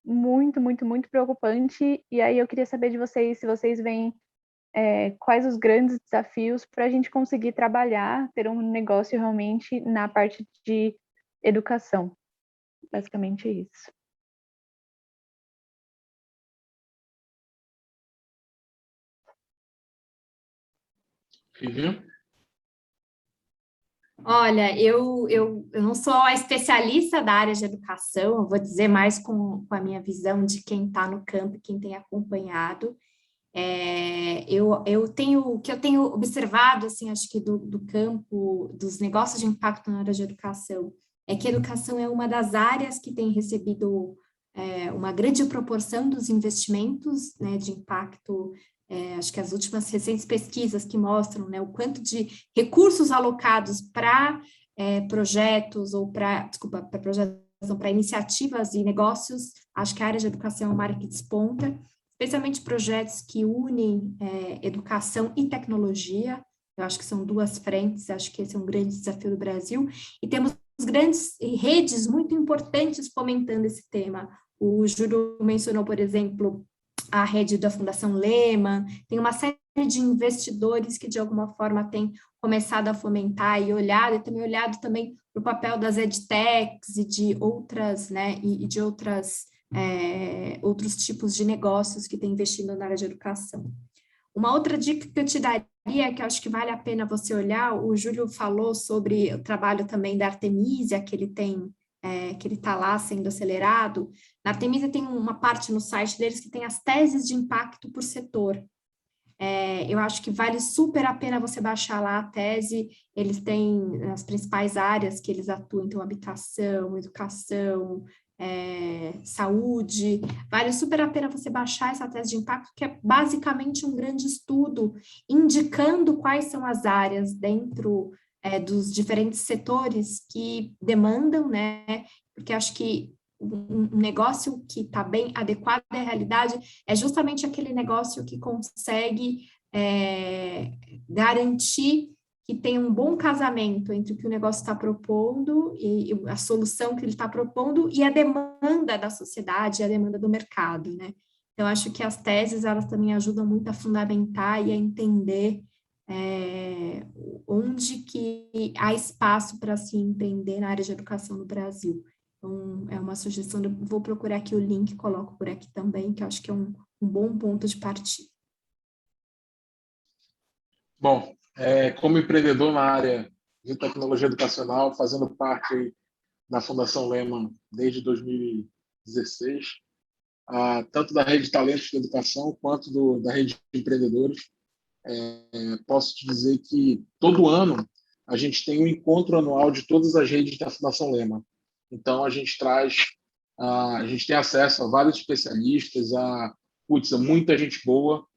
muito, muito, muito preocupante. E aí eu queria saber de vocês se vocês veem quais os grandes desafios para a gente conseguir trabalhar, ter um negócio realmente na parte de educação. Basicamente isso. Vivian? Olha, eu não sou a especialista da área de educação, eu vou dizer mais com a minha visão de quem está no campo e quem tem acompanhado. O que eu tenho observado, assim, acho que do campo, dos negócios de impacto na área de educação, é que a educação é uma das áreas que tem recebido uma grande proporção dos investimentos, né, de impacto. Acho que as últimas recentes pesquisas que mostram, né, o quanto de recursos alocados para projetos ou para iniciativas e negócios, acho que a área de educação é uma área que desponta, especialmente projetos que unem educação e tecnologia. Eu acho que são duas frentes, acho que esse é um grande desafio do Brasil, e temos grandes redes muito importantes fomentando esse tema. O Júlio mencionou, por exemplo, a rede da Fundação Lehman, tem uma série de investidores que, de alguma forma, têm começado a fomentar e olhado também para o papel das edtechs e de outras, né, e de outros tipos de negócios que têm investido na área de educação. Uma outra dica que eu te daria, que eu acho que vale a pena você olhar, o Júlio falou sobre o trabalho também da Artemisia, que ele tem, que ele está lá sendo acelerado. Na Artemisia tem uma parte no site deles que tem as teses de impacto por setor. Eu acho que vale super a pena você baixar lá a tese. Eles têm as principais áreas que eles atuam, então habitação, educação, saúde. Vale super a pena você baixar essa tese de impacto, que é basicamente um grande estudo indicando quais são as áreas dentro dos diferentes setores que demandam, né? Porque acho que um negócio que está bem adequado à realidade é justamente aquele negócio que consegue garantir que tem um bom casamento entre o que o negócio está propondo e a solução que ele está propondo e a demanda da sociedade, a demanda do mercado, né? Então, acho que as teses, elas também ajudam muito a fundamentar e a entender onde que há espaço para se empreender na área de educação no Brasil. Então, é uma sugestão, eu vou procurar aqui o link, coloco por aqui também, que eu acho que é um bom ponto de partida. Bom, como empreendedor na área de tecnologia educacional, fazendo parte aí da Fundação Lehman desde 2016, tanto da Rede Talentos de Educação quanto da Rede de Empreendedores, posso te dizer que todo ano a gente tem um encontro anual de todas as redes da Fundação Lehman. Então, a gente tem acesso a vários especialistas, a muita gente boa,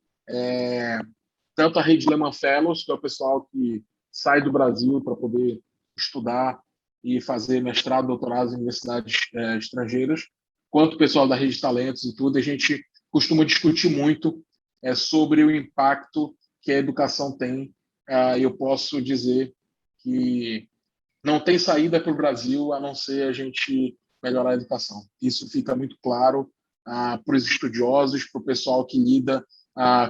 tanto a Rede Lehman Fellows, que é o pessoal que sai do Brasil para poder estudar e fazer mestrado, doutorado em universidades estrangeiras, quanto o pessoal da Rede Talentos e tudo. A gente costuma discutir muito sobre o impacto que a educação tem. Eu posso dizer que não tem saída para o Brasil a não ser a gente melhorar a educação. Isso fica muito claro para os estudiosos, para o pessoal que lida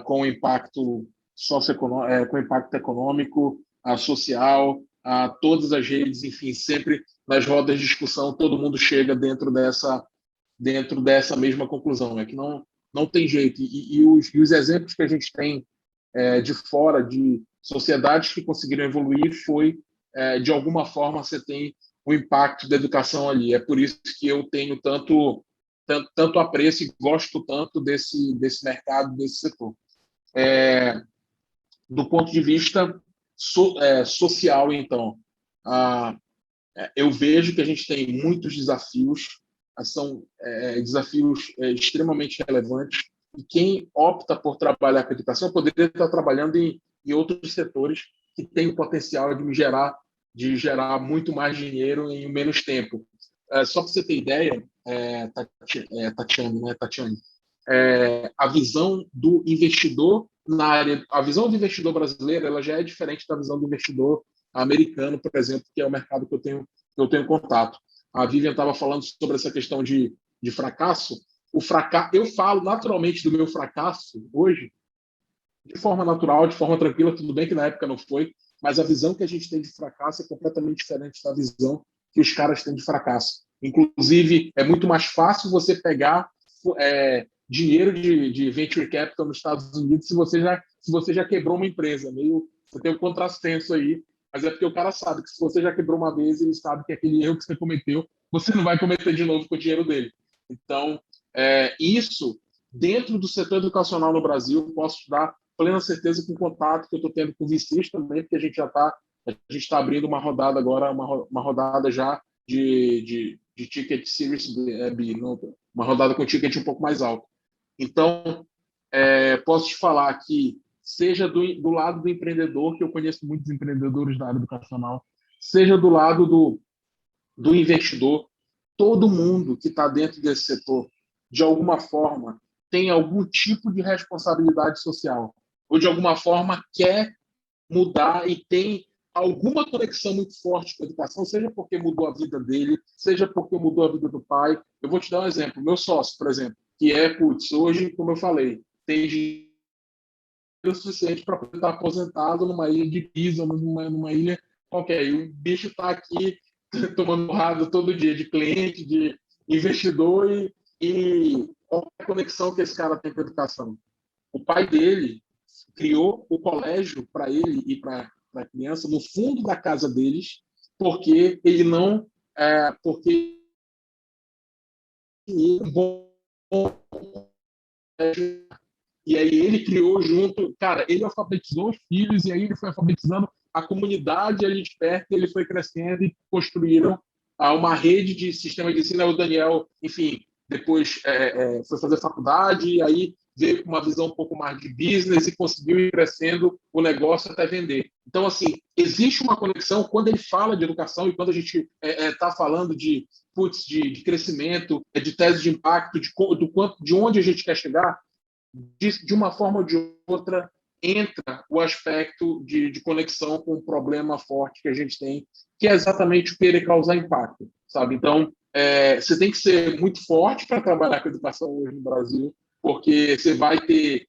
com o impacto socioeconômico, com o impacto econômico, social, todas as redes, enfim, sempre nas rodas de discussão todo mundo chega dentro dessa mesma conclusão, que não tem jeito. E os exemplos que a gente tem de fora, de sociedades que conseguiram evoluir, foi, de alguma forma, você tem o impacto da educação ali. É por isso que eu tenho tanto apreço e gosto tanto desse mercado, desse setor. Do ponto de vista social, então, eu vejo que a gente tem muitos desafios, são desafios extremamente relevantes, e quem opta por trabalhar com educação poderia estar trabalhando em outros setores que têm o potencial de gerar muito mais dinheiro em menos tempo. Só para você ter ideia, Tatiane, a visão do investidor na área, a visão do investidor brasileiro, ela já é diferente da visão do investidor americano, por exemplo, que é o mercado que eu tenho contato. A Vivian estava falando sobre essa questão de fracasso. Eu falo naturalmente do meu fracasso hoje, de forma natural, de forma tranquila, tudo bem que na época não foi, mas a visão que a gente tem de fracasso é completamente diferente da visão que os caras têm de fracasso. Inclusive, é muito mais fácil você pegar dinheiro de venture capital nos Estados Unidos se você já quebrou uma empresa. Você tem um contrassenso aí, mas é porque o cara sabe que se você já quebrou uma vez, ele sabe que aquele erro que você cometeu, você não vai cometer de novo com o dinheiro dele. Então, isso, dentro do setor educacional no Brasil, posso dar plena certeza com o contato que eu estou tendo com o VCs também, porque a gente está abrindo uma rodada agora, uma rodada já de ticket Series B, uma rodada com ticket um pouco mais alto. Então, posso te falar que, seja do lado do empreendedor, que eu conheço muitos empreendedores da área educacional, seja do lado do investidor, todo mundo que está dentro desse setor, de alguma forma, tem algum tipo de responsabilidade social, ou de alguma forma quer mudar e tem alguma conexão muito forte com a educação, seja porque mudou a vida dele, seja porque mudou a vida do pai. Eu vou te dar um exemplo. Meu sócio, por exemplo, que hoje, como eu falei, tem dinheiro suficiente para estar aposentado numa ilha de Pisa, numa ilha qualquer. E o bicho está aqui tomando porrada todo dia de cliente, de investidor, e qual é a conexão que esse cara tem com a educação? O pai dele criou o colégio para ele e para a criança no fundo da casa deles, porque ele não... porque e aí ele criou junto... Cara, ele alfabetizou os filhos, e aí ele foi alfabetizando a comunidade ali de perto, ele foi crescendo e construíram uma rede de sistema de ensino. O Daniel, enfim, depois foi fazer faculdade, e aí veio com uma visão um pouco mais de business e conseguiu ir crescendo o negócio até vender. Então, assim, existe uma conexão quando ele fala de educação e quando a gente está falando de crescimento, de tese de impacto, de onde a gente quer chegar, de uma forma ou de outra entra o aspecto de conexão com um problema forte que a gente tem, que é exatamente o querer causar impacto, sabe? Então, você tem que ser muito forte para trabalhar com educação hoje no Brasil, porque você vai ter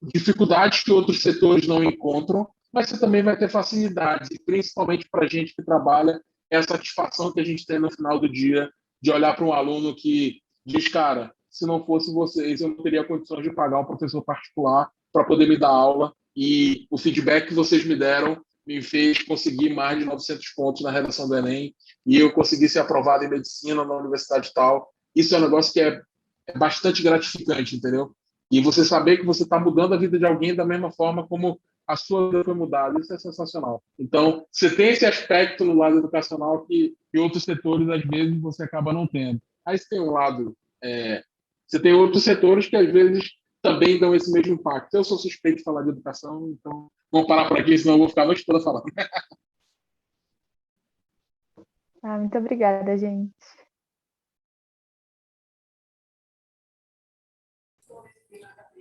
dificuldades que outros setores não encontram, mas você também vai ter facilidades, e principalmente para a gente que trabalha é a satisfação que a gente tem no final do dia de olhar para um aluno que diz, cara, se não fosse vocês, eu não teria condições de pagar um professor particular para poder me dar aula, e o feedback que vocês me deram me fez conseguir mais de 900 pontos na redação do Enem, e eu consegui ser aprovado em medicina na universidade tal. Isso é um negócio que é bastante gratificante, entendeu? E você saber que você está mudando a vida de alguém da mesma forma como a sua vida foi mudada, isso é sensacional. Então, você tem esse aspecto no lado educacional que em outros setores, às vezes, você acaba não tendo. Aí você tem um lado... você tem outros setores que, às vezes, também dão esse mesmo impacto. Eu sou suspeito de falar de educação, então vamos parar por aqui, senão eu vou ficar a noite toda falando. Muito obrigada, gente.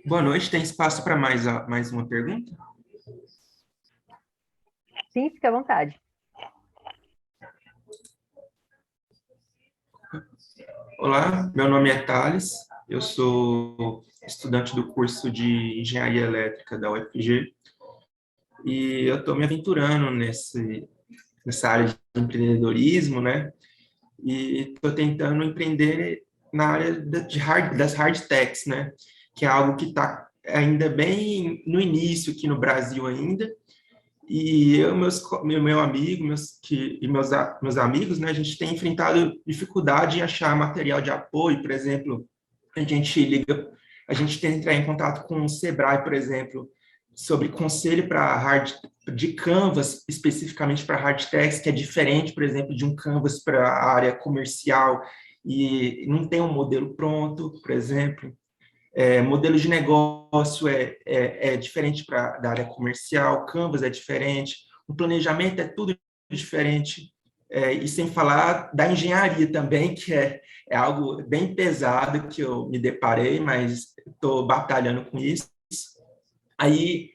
Boa noite, tem espaço para mais uma pergunta? Sim, fica à vontade. Olá, meu nome é Thales, eu sou estudante do curso de Engenharia Elétrica da UFG e eu estou me aventurando nessa área de empreendedorismo, né? E estou tentando empreender na área das hard techs, né? Que é algo que está ainda bem no início aqui no Brasil ainda. E eu, meu amigo, meus amigos, né, a gente tem enfrentado dificuldade em achar material de apoio. Por exemplo, a gente tem que entrar em contato com o Sebrae, por exemplo, sobre conselho de Canvas, especificamente para hard techs, que é diferente, por exemplo, de um Canvas para a área comercial, e não tem um modelo pronto, por exemplo. Modelo de negócio é diferente da área comercial, Canvas é diferente, o planejamento é tudo diferente, e sem falar da engenharia também, que é algo bem pesado que eu me deparei, mas estou batalhando com isso. Aí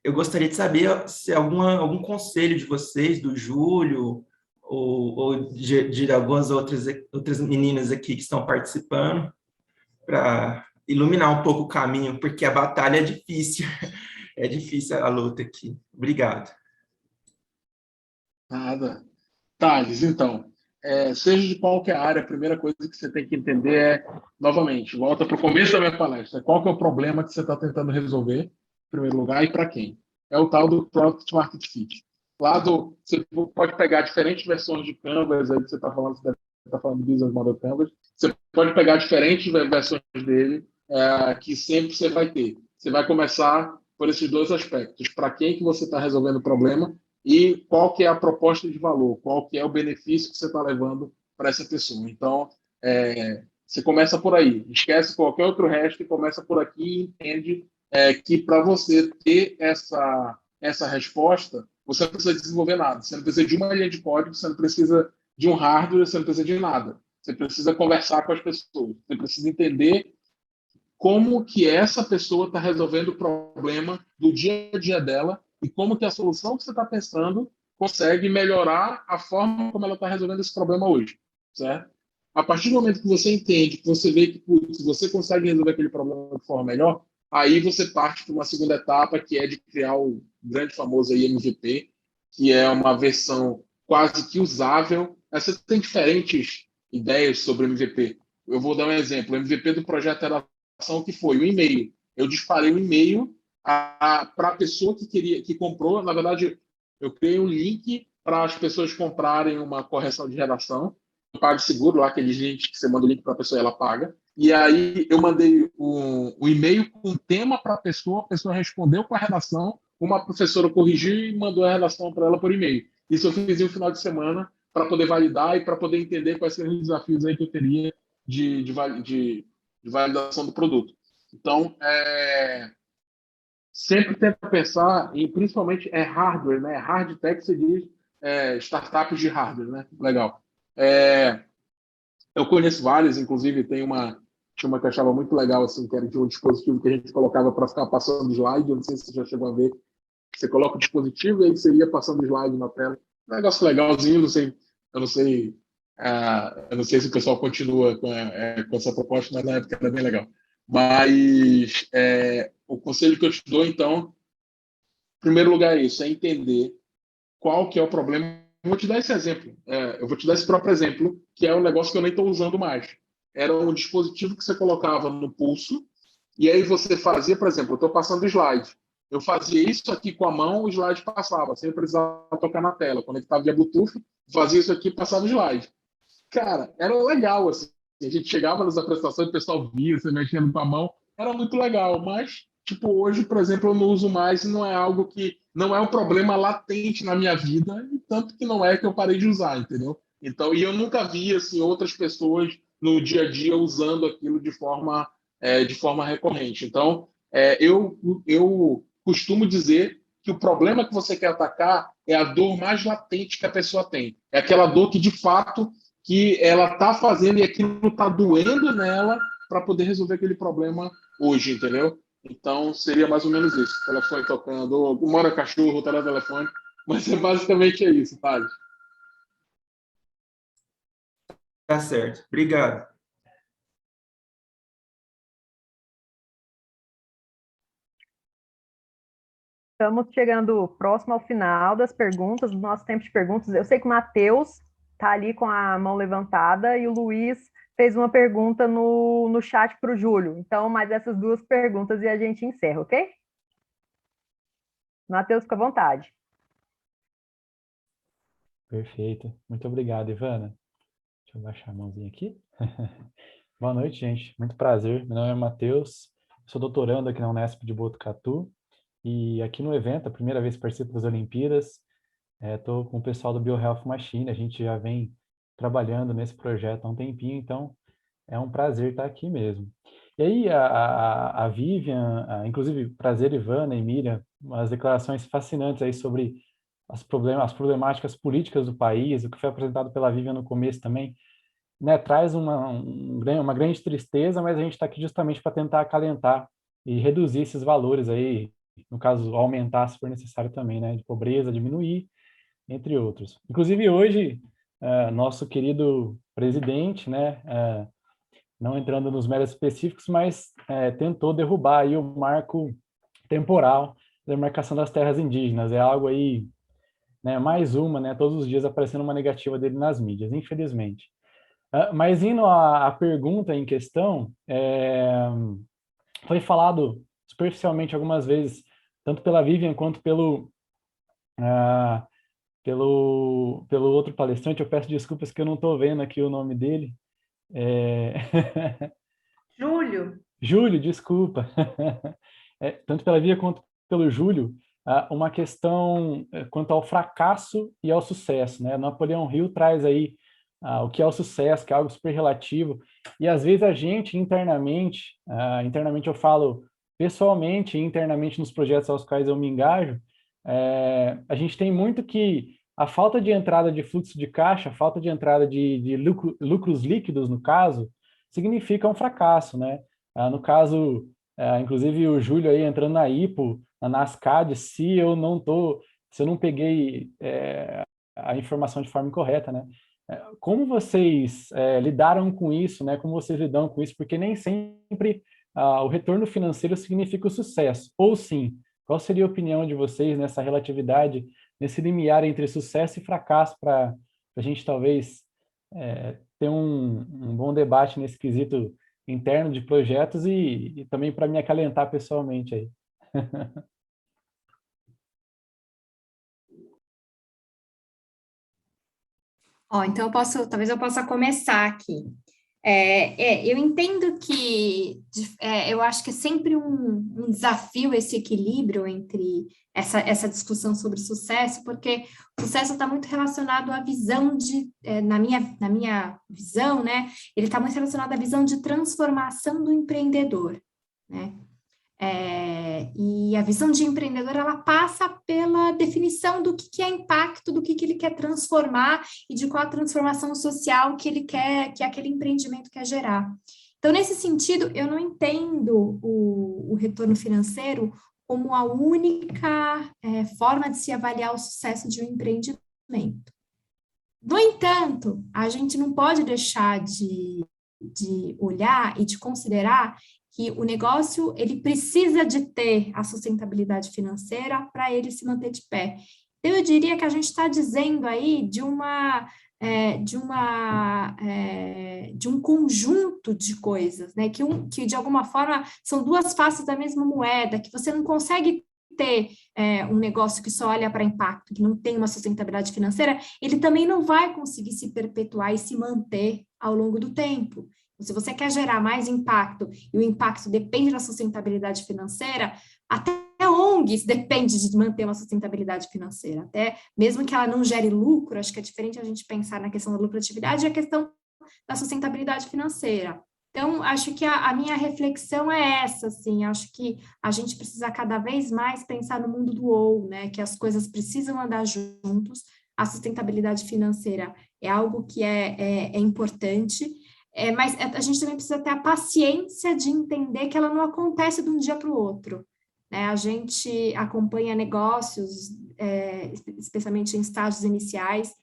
eu gostaria de saber se algum conselho de vocês, do Júlio, ou de algumas outras meninas aqui que estão participando, para iluminar um pouco o caminho, porque a batalha é difícil. É difícil a luta aqui. Obrigado. Nada. Thales, então, seja de qualquer área, a primeira coisa que você tem que entender novamente, volta para o começo da minha palestra, qual que é o problema que você está tentando resolver, em primeiro lugar, e para quem? É o tal do Product Market Fit. Você pode pegar diferentes versões de Canvas, aí você está falando do Business Model Canvas, você pode pegar diferentes versões dele, que sempre você vai ter. Você vai começar por esses dois aspectos. Para quem que você está resolvendo o problema e qual que é a proposta de valor, qual que é o benefício que você está levando para essa pessoa. Então, você começa por aí. Esquece qualquer outro resto e começa por aqui e entende que para você ter essa resposta, você não precisa desenvolver nada. Você não precisa de uma linha de código, você não precisa de um hardware, você não precisa de nada. Você precisa conversar com as pessoas. Você precisa entender como que essa pessoa está resolvendo o problema do dia a dia dela e como que a solução que você está pensando consegue melhorar a forma como ela está resolvendo esse problema hoje, certo? A partir do momento que você entende, que você vê que você consegue resolver aquele problema de forma melhor, aí você parte para uma segunda etapa, que é de criar o grande famoso aí MVP, que é uma versão quase que usável. Você tem diferentes ideias sobre o MVP. Eu vou dar um exemplo. O MVP do projeto era que foi o e-mail. Eu disparei o e-mail para a pessoa que comprou. Na verdade, eu criei um link para as pessoas comprarem uma correção de redação. Eu pago seguro lá, aqueles links que você manda o link para a pessoa e ela paga. E aí eu mandei um e-mail com um tema para a pessoa respondeu com a redação, uma professora corrigiu e mandou a redação para ela por e-mail. Isso eu fiz em um final de semana para poder validar e para poder entender quais seriam os desafios aí que eu teria de validação do produto. Então, sempre tenta pensar em, principalmente, hardware, né? Hard tech se diz startups de hardware, né? Legal. Eu conheço vários, inclusive tinha uma que eu achava muito legal, assim, que era de um dispositivo que a gente colocava para ficar passando slide. Eu não sei se você já chegou a ver. Você coloca o dispositivo e aí você ia passando slide na tela. Um negócio legalzinho, eu não sei se o pessoal continua com essa proposta, mas na época era bem legal. Mas o conselho que eu te dou, então, em primeiro lugar é isso, é entender qual que é o problema vou te dar esse exemplo. Eu vou te dar esse próprio exemplo, que é um negócio que eu nem estou usando mais. Era um dispositivo que você colocava no pulso, e aí você fazia, por exemplo, eu estou passando slide. Eu fazia isso aqui com a mão, o slide passava, sem precisar tocar na tela. Conectava via Bluetooth, fazia isso aqui e passava o slide. Cara, era legal, assim. A gente chegava nas apresentações, o pessoal via, você mexendo com a mão, era muito legal, mas, tipo, hoje, por exemplo, eu não uso mais e não é algo que, não é um problema latente na minha vida, e tanto que não é que eu parei de usar, entendeu? Então, e eu nunca vi, assim, outras pessoas no dia a dia usando aquilo de forma recorrente. Então, eu costumo dizer que o problema que você quer atacar é a dor mais latente que a pessoa tem. É aquela dor que, de fato, que ela está fazendo e aquilo está doendo nela para poder resolver aquele problema hoje, entendeu? Então, seria mais ou menos isso. Telefone tocando, mora cachorro, telefone, mas basicamente é isso, Thales. Tá certo. Obrigado. Estamos chegando próximo ao final das perguntas, do nosso tempo de perguntas. Eu sei que o Matheus está ali com a mão levantada e o Luiz fez uma pergunta no chat para o Júlio. Então, mais essas duas perguntas e a gente encerra, ok? Matheus, fica à vontade. Perfeito. Muito obrigado, Ivana. Deixa eu baixar a mãozinha aqui. Boa noite, gente. Muito prazer. Meu nome é Matheus. Sou doutorando aqui na Unesp de Botucatu. E aqui no evento, a primeira vez que participo das Olimpíadas, estou com o pessoal do BioHealth Machine. A gente já vem trabalhando nesse projeto há um tempinho, então é um prazer estar aqui mesmo. E aí a Vivian, inclusive prazer Ivana e Miriam, umas declarações fascinantes aí sobre as problemáticas políticas do país, o que foi apresentado pela Vivian no começo também, né, traz uma grande tristeza, mas a gente está aqui justamente para tentar acalentar e reduzir esses valores aí, no caso, aumentar se for necessário também, né, de pobreza, diminuir, entre outros. Inclusive hoje, nosso querido presidente, né, não entrando nos méritos específicos, mas tentou derrubar aí o marco temporal da demarcação das terras indígenas. É algo aí, né, mais uma, né, todos os dias aparecendo uma negativa dele nas mídias, infelizmente. Mas indo à pergunta em questão, foi falado superficialmente algumas vezes, tanto pela Vivian quanto pelo outro palestrante. Eu peço desculpas que eu não estou vendo aqui o nome dele. Júlio. Júlio, desculpa. Tanto pela Vivian quanto pelo Júlio, uma questão quanto ao fracasso e ao sucesso, né? Napoleão Hill traz aí o que é o sucesso, que é algo super relativo, e às vezes a gente internamente eu falo pessoalmente e internamente nos projetos aos quais eu me engajo, a gente tem muito que a falta de entrada de fluxo de caixa, a falta de entrada de lucros líquidos, no caso, significa um fracasso, né? No caso, inclusive o Júlio aí entrando na IPO, na NASCAD, se eu não peguei a informação de forma incorreta, né? Como vocês lidaram com isso, né? Como vocês lidam com isso? Porque nem sempre o retorno financeiro significa o sucesso. Ou sim, qual seria a opinião de vocês nessa relatividade, nesse limiar entre sucesso e fracasso, para a gente talvez ter um bom debate nesse quesito interno de projetos e também para me acalentar pessoalmente aí. Então talvez eu possa começar aqui. Eu entendo que eu acho que é sempre um desafio esse equilíbrio entre essa discussão sobre sucesso, porque o sucesso está muito relacionado à visão na minha visão, né? Ele está muito relacionado à visão de transformação do empreendedor, né? E a visão de empreendedor, ela passa pela definição do que é impacto, do que ele quer transformar e de qual a transformação social que ele quer, que aquele empreendimento quer gerar. Então, nesse sentido, eu não entendo o retorno financeiro como a única forma de se avaliar o sucesso de um empreendimento. No entanto, a gente não pode deixar de olhar e de considerar que o negócio ele precisa de ter a sustentabilidade financeira para ele se manter de pé. Então, eu diria que a gente está dizendo aí de um conjunto de coisas, né? Que de alguma forma são duas faces da mesma moeda, que você não consegue ter um negócio que só olha para impacto, que não tem uma sustentabilidade financeira, ele também não vai conseguir se perpetuar e se manter ao longo do tempo. Se você quer gerar mais impacto e o impacto depende da sustentabilidade financeira, até ONGs depende de manter uma sustentabilidade financeira, até mesmo que ela não gere lucro, acho que é diferente a gente pensar na questão da lucratividade e a questão da sustentabilidade financeira. Então, acho que a minha reflexão é essa, assim, acho que a gente precisa cada vez mais pensar no mundo do ou, né, que as coisas precisam andar juntos, a sustentabilidade financeira é algo que é importante, mas a gente também precisa ter a paciência de entender que ela não acontece de um dia para o outro, né? A gente acompanha negócios, especialmente em estágios iniciais.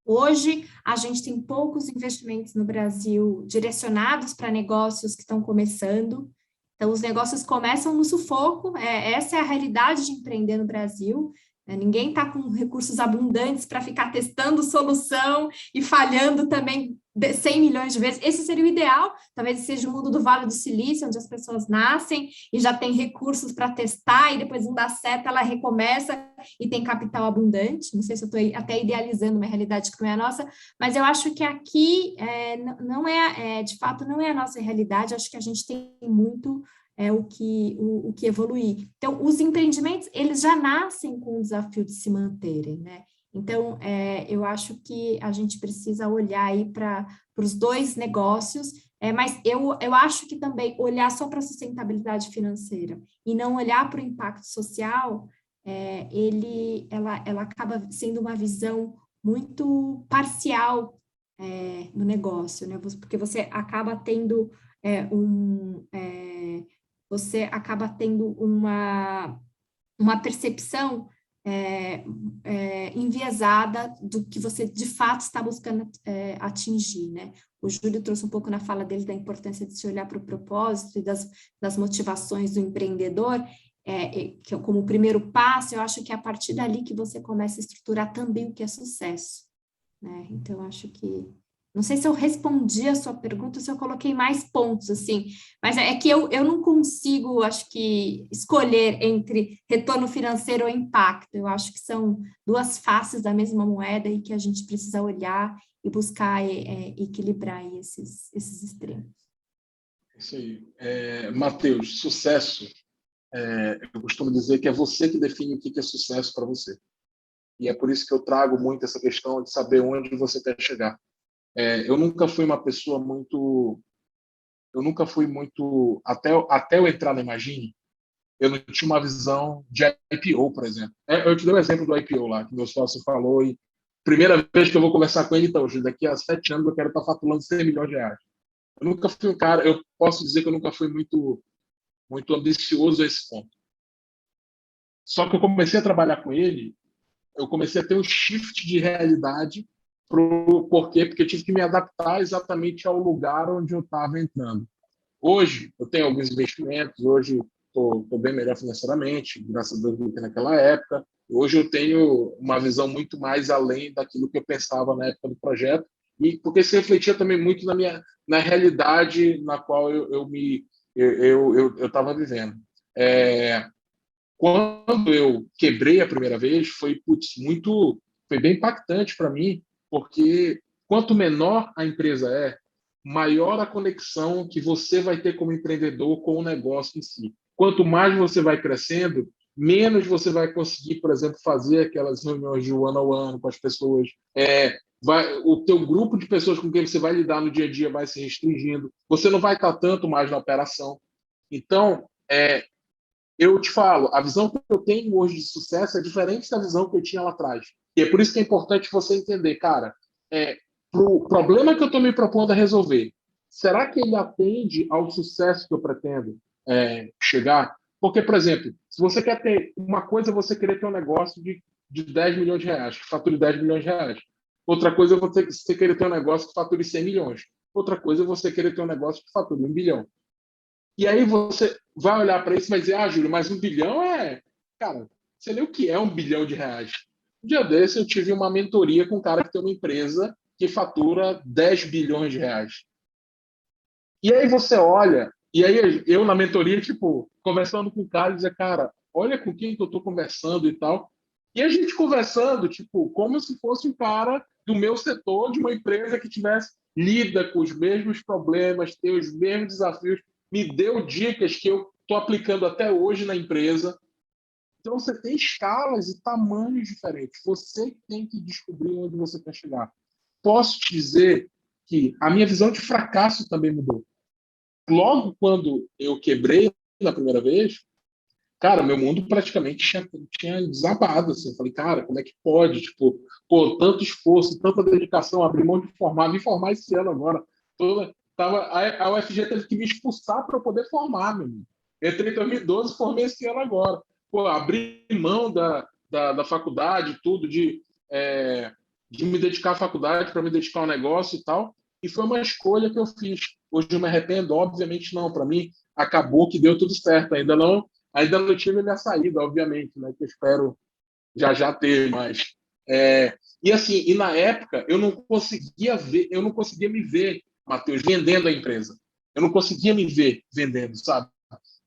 Hoje, a gente tem poucos investimentos no Brasil direcionados para negócios que estão começando. Então, os negócios começam no sufoco, essa é a realidade de empreender no Brasil. Ninguém está com recursos abundantes para ficar testando solução e falhando também 100 milhões de vezes. Esse seria o ideal, talvez seja o mundo do Vale do Silício, onde as pessoas nascem e já tem recursos para testar, e depois não dá certo, ela recomeça e tem capital abundante. Não sei se eu estou até idealizando uma realidade que não é a nossa, mas eu acho que aqui de fato, não é a nossa realidade, acho que a gente tem muito o que evoluir. Então, os empreendimentos, eles já nascem com o desafio de se manterem, né? Então, eu acho que a gente precisa olhar aí para os dois negócios, mas eu acho que também olhar só para a sustentabilidade financeira e não olhar para o impacto social, ela acaba sendo uma visão muito parcial no negócio, né? Porque você acaba tendo uma percepção enviesada do que você de fato está buscando atingir, né? O Júlio trouxe um pouco na fala dele da importância de se olhar para o propósito e das motivações do empreendedor, que como primeiro passo. Eu acho que é a partir dali que você começa a estruturar também o que é sucesso, né? Então, acho que não sei se eu respondi a sua pergunta, se eu coloquei mais pontos, assim, mas é que eu não consigo, acho que, escolher entre retorno financeiro ou impacto. Eu acho que são duas faces da mesma moeda e que a gente precisa olhar e buscar equilibrar esses extremos. Isso aí. Matheus, sucesso, eu costumo dizer que é você que define o que é sucesso para você. E é por isso que eu trago muito essa questão de saber onde você quer chegar. Eu nunca fui uma pessoa muito... Até eu entrar na Imagine, eu não tinha uma visão de IPO, por exemplo. Eu te dei o exemplo do IPO lá, que meu sócio falou, e primeira vez que eu vou conversar com ele, então, daqui a 7 anos eu quero estar faturando 100 milhões de reais. Eu nunca fui um cara... Eu posso dizer que eu nunca fui muito ambicioso a esse ponto. Só que eu comecei a trabalhar com ele, eu comecei a ter um shift de realidade. Por quê? Porque eu tive que me adaptar exatamente ao lugar onde eu estava entrando. Hoje, eu tenho alguns investimentos, hoje estou bem melhor financeiramente, graças a Deus, do que naquela época. Hoje eu tenho uma visão muito mais além daquilo que eu pensava na época do projeto, e porque isso refletia também muito na realidade na qual eu estava vivendo. Quando eu quebrei a primeira vez, foi bem impactante para mim, porque quanto menor a empresa maior a conexão que você vai ter como empreendedor com o negócio em si. Quanto mais você vai crescendo, menos você vai conseguir, por exemplo, fazer aquelas reuniões de one-on-one com as pessoas. O teu grupo de pessoas com quem você vai lidar no dia a dia vai se restringindo. Você não vai estar tanto mais na operação. Então, eu te falo, a visão que eu tenho hoje de sucesso é diferente da visão que eu tinha lá atrás. E é por isso que é importante você entender, cara, o problema que eu estou me propondo a resolver, será que ele atende ao sucesso que eu pretendo chegar? Porque, por exemplo, se você quer ter uma coisa, você querer ter um negócio de 10 milhões de reais, que fature 10 milhões de reais. Outra coisa é você querer ter um negócio que fature 100 milhões. Outra coisa é você querer ter um negócio que fature 1 bilhão. E aí você vai olhar para isso e vai dizer, Júlio, mas 1 bilhão Cara, você lê o que é 1 bilhão de reais? Um dia desse eu tive uma mentoria com um cara que tem uma empresa que fatura 10 bilhões de reais. E aí você olha, e aí eu na mentoria, tipo, conversando com o cara, dizia, cara, olha com quem que eu estou conversando e tal. E a gente conversando, tipo, como se fosse um cara do meu setor, de uma empresa que lida com os mesmos problemas, tem os mesmos desafios, me deu dicas que eu estou aplicando até hoje na empresa. Então você tem escalas e tamanhos diferentes. Você tem que descobrir onde você quer chegar. Posso te dizer que a minha visão de fracasso também mudou. Logo quando eu quebrei na primeira vez, cara, meu mundo praticamente tinha desabado. Assim. Eu falei, cara, como é que pode? Tipo, pô, tanto esforço, tanta dedicação, abrir mão de formar, me formar esse ano agora. A UFG teve que me expulsar para eu poder formar, meu amigo. Entrei em 2012, formei esse ano agora. Pô, abri mão da faculdade, tudo, de me dedicar à faculdade para me dedicar ao negócio e tal. E foi uma escolha que eu fiz. Hoje eu me arrependo? Obviamente não. Para mim, acabou que deu tudo certo. Ainda não tive a minha saída, obviamente, né? Que eu espero já ter, mas... E assim, e na época, eu não conseguia me ver, Matheus, vendendo a empresa. Eu não conseguia me ver vendendo, sabe?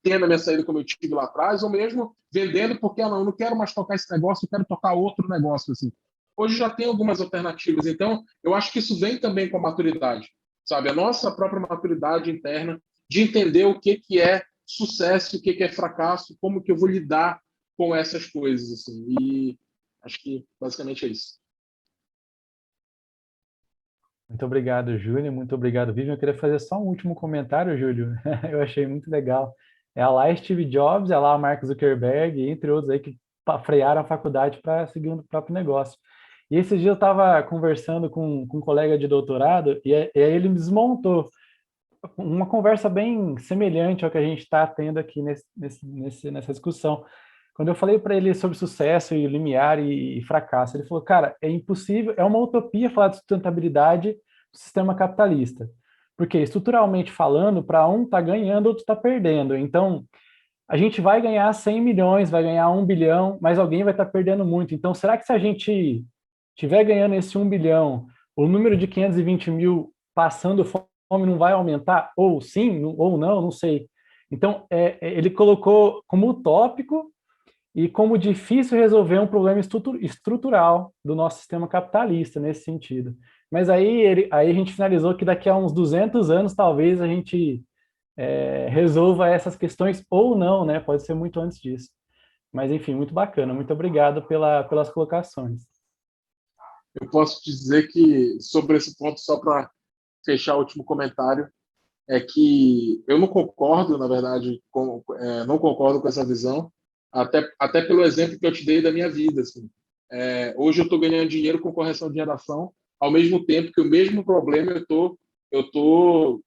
Tendo a minha saída como eu tive lá atrás, ou mesmo vendendo porque eu não quero mais tocar esse negócio, eu quero tocar outro negócio, assim. Hoje já tem algumas alternativas, então eu acho que isso vem também com a maturidade, sabe? A nossa própria maturidade interna de entender o que é sucesso, o que é fracasso, como que eu vou lidar com essas coisas, assim. E acho que basicamente é isso. Muito obrigado, Júlio. Muito obrigado, Vivian. Eu queria fazer só um último comentário, Júlio. Eu achei muito legal. É lá Steve Jobs, é lá Mark Zuckerberg, entre outros aí que frearam a faculdade para seguir o próprio negócio. E esses dias eu estava conversando com um colega de doutorado e aí ele me desmontou uma conversa bem semelhante ao que a gente está tendo aqui nessa discussão. Quando eu falei para ele sobre sucesso e limiar e fracasso, ele falou, cara, é impossível, é uma utopia falar de sustentabilidade do sistema capitalista. Porque, estruturalmente falando, para um está ganhando, outro está perdendo. Então, a gente vai ganhar 100 milhões, vai ganhar 1 bilhão, mas alguém vai estar perdendo muito. Então, será que se a gente estiver ganhando esse 1 bilhão, o número de 520 mil passando fome não vai aumentar? Ou sim, ou não sei. Então, ele colocou como utópico e como difícil resolver um problema estrutural do nosso sistema capitalista nesse sentido. Mas aí a gente finalizou que daqui a uns 200 anos talvez a gente resolva essas questões ou não, né? Pode ser muito antes disso. Mas enfim, muito bacana. Muito obrigado pelas colocações. Eu posso dizer que sobre esse ponto, só para fechar o último comentário, é que eu não concordo, na verdade, não concordo com essa visão, até pelo exemplo que eu te dei da minha vida. Assim. Hoje eu estou ganhando dinheiro com correção de geração, ao mesmo tempo que o mesmo problema eu estou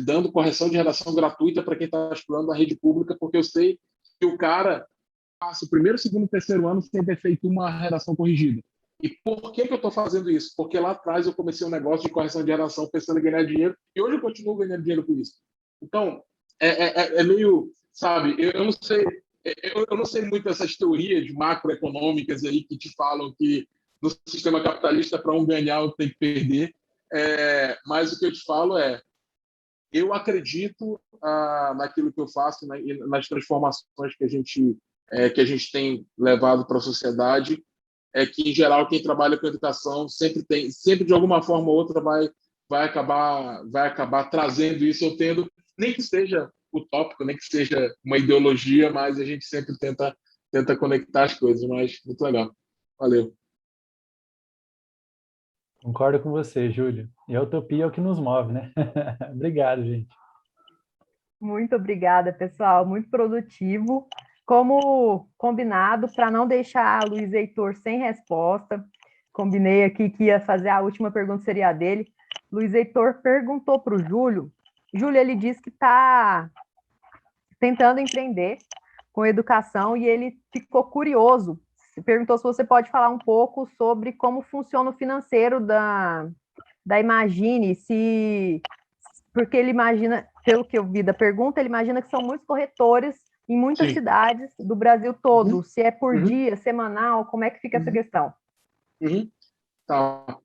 dando correção de geração gratuita para quem está estudando na rede pública, porque eu sei que o cara passa o primeiro, segundo, terceiro ano sem ter feito uma redação corrigida. E por que eu estou fazendo isso? Porque lá atrás eu comecei um negócio de correção de geração pensando em ganhar dinheiro, e hoje eu continuo ganhando dinheiro com isso. Então, é meio, sabe, eu não sei muito essas teorias macroeconômicas aí que te falam que no sistema capitalista, para um ganhar, outro tem que perder. Mas o que eu te falo eu acredito naquilo que eu faço, nas transformações que a gente tem levado para a sociedade, que, em geral, quem trabalha com educação sempre de alguma forma ou outra vai acabar trazendo isso, ou tendo, nem que seja utópico, nem que seja uma ideologia, mas a gente sempre tenta conectar as coisas, mas muito legal. Valeu. Concordo com você, Júlio. E a utopia é o que nos move, né? Obrigado, gente. Muito obrigada, pessoal. Muito produtivo. Como combinado, para não deixar Luiz Heitor sem resposta, combinei aqui que ia fazer a última pergunta, seria a dele. Luiz Heitor perguntou para o Júlio. Júlio, ele disse que está tentando empreender com educação e ele ficou curioso. Perguntou se você pode falar um pouco sobre como funciona o financeiro da Imagine, porque ele imagina, pelo que eu vi da pergunta, ele imagina que são muitos corretores em muitas Sim. cidades do Brasil todo? Se é por Uhum. dia, semanal, como é que fica essa questão? Tá.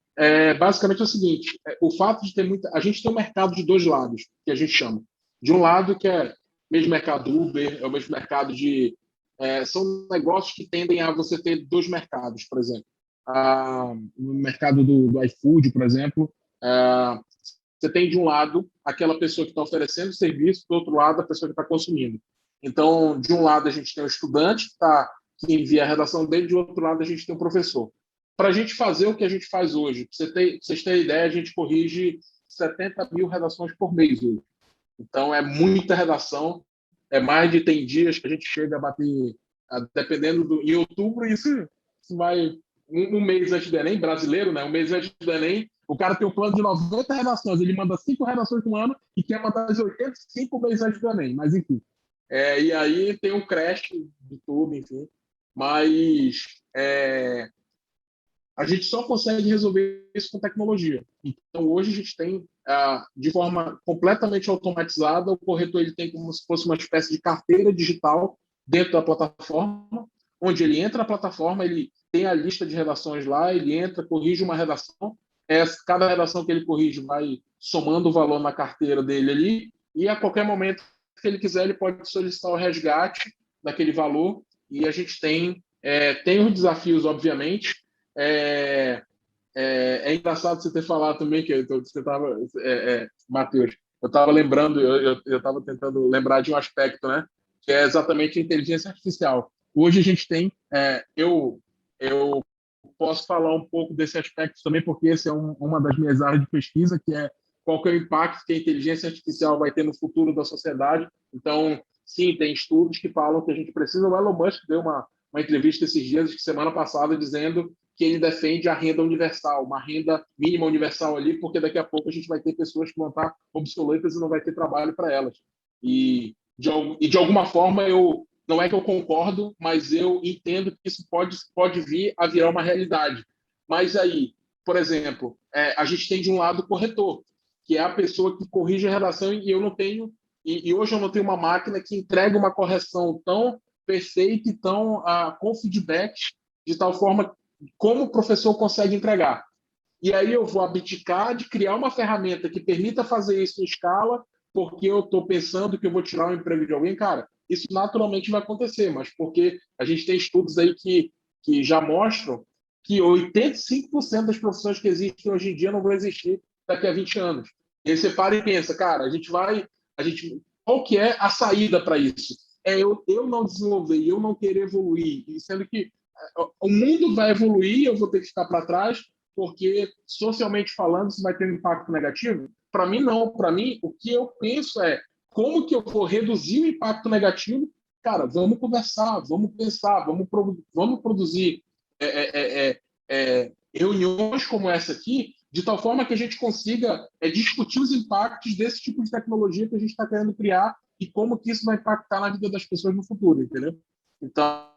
Basicamente é o seguinte, o fato de ter muita... A gente tem um mercado de dois lados, que a gente chama. De um lado, que é o mesmo mercado Uber, é o mesmo mercado de... são negócios que tendem a você ter dois mercados, por exemplo. No mercado do iFood, por exemplo, você tem de um lado aquela pessoa que está oferecendo o serviço, do outro lado a pessoa que está consumindo. Então, de um lado a gente tem o estudante que envia a redação dele, de outro lado a gente tem o professor. Para a gente fazer o que a gente faz hoje, para vocês terem ideia, a gente corrige 70 mil redações por mês hoje. Então, é muita redação, tem dias que a gente chega a bater, dependendo em outubro, isso vai um mês antes do Enem, brasileiro, né? Um mês antes do Enem, o cara tem um plano de 90 redações, ele manda 5 redações no ano e quer mandar as 85 meses antes do Enem, mas enfim. E aí tem um crash de tudo, enfim. Mas a gente só consegue resolver isso com tecnologia. Então, hoje a gente tem, de forma completamente automatizada, o corretor ele tem como se fosse uma espécie de carteira digital dentro da plataforma, onde ele entra na plataforma, ele tem a lista de redações lá, ele entra, corrige uma redação, cada redação que ele corrige vai somando o valor na carteira dele ali, e a qualquer momento que ele quiser, ele pode solicitar o resgate daquele valor, e a gente tem os desafios, obviamente. É engraçado você ter falado também que você estava, Matheus, eu estava lembrando, eu estava tentando lembrar de um aspecto, né, que é exatamente a inteligência artificial. Hoje a gente tem, eu posso falar um pouco desse aspecto também, porque esse é uma das minhas áreas de pesquisa, que é qual que é o impacto que a inteligência artificial vai ter no futuro da sociedade. Então, sim, tem estudos que falam que a gente precisa. O Elon Musk deu uma entrevista esses dias, semana passada, dizendo que ele defende a renda universal, uma renda mínima universal ali, porque daqui a pouco a gente vai ter pessoas que vão estar obsoletas e não vai ter trabalho para elas. E de alguma forma, não é que eu concordo, mas eu entendo que isso pode vir a virar uma realidade. Mas aí, por exemplo, a gente tem de um lado o corretor, que é a pessoa que corrige a redação, e eu não tenho, e hoje eu não tenho uma máquina que entrega uma correção tão perfeita e tão com feedback, de tal forma como o professor consegue entregar. E aí eu vou abdicar de criar uma ferramenta que permita fazer isso em escala, porque eu estou pensando que eu vou tirar o emprego de alguém. Cara, isso naturalmente vai acontecer, mas porque a gente tem estudos aí que já mostram que 85% das profissões que existem hoje em dia não vão existir daqui a 20 anos. E aí você para e pensa, cara, qual que é a saída para isso? Eu não desenvolver, eu não querer evoluir, sendo que o mundo vai evoluir, eu vou ter que ficar para trás, porque socialmente falando isso vai ter um impacto negativo? Para mim, não. Para mim, o que eu penso é como que eu vou reduzir o impacto negativo. Cara, vamos conversar, vamos pensar, vamos produzir reuniões como essa aqui, de tal forma que a gente consiga discutir os impactos desse tipo de tecnologia que a gente está querendo criar e como que isso vai impactar na vida das pessoas no futuro, entendeu? Então,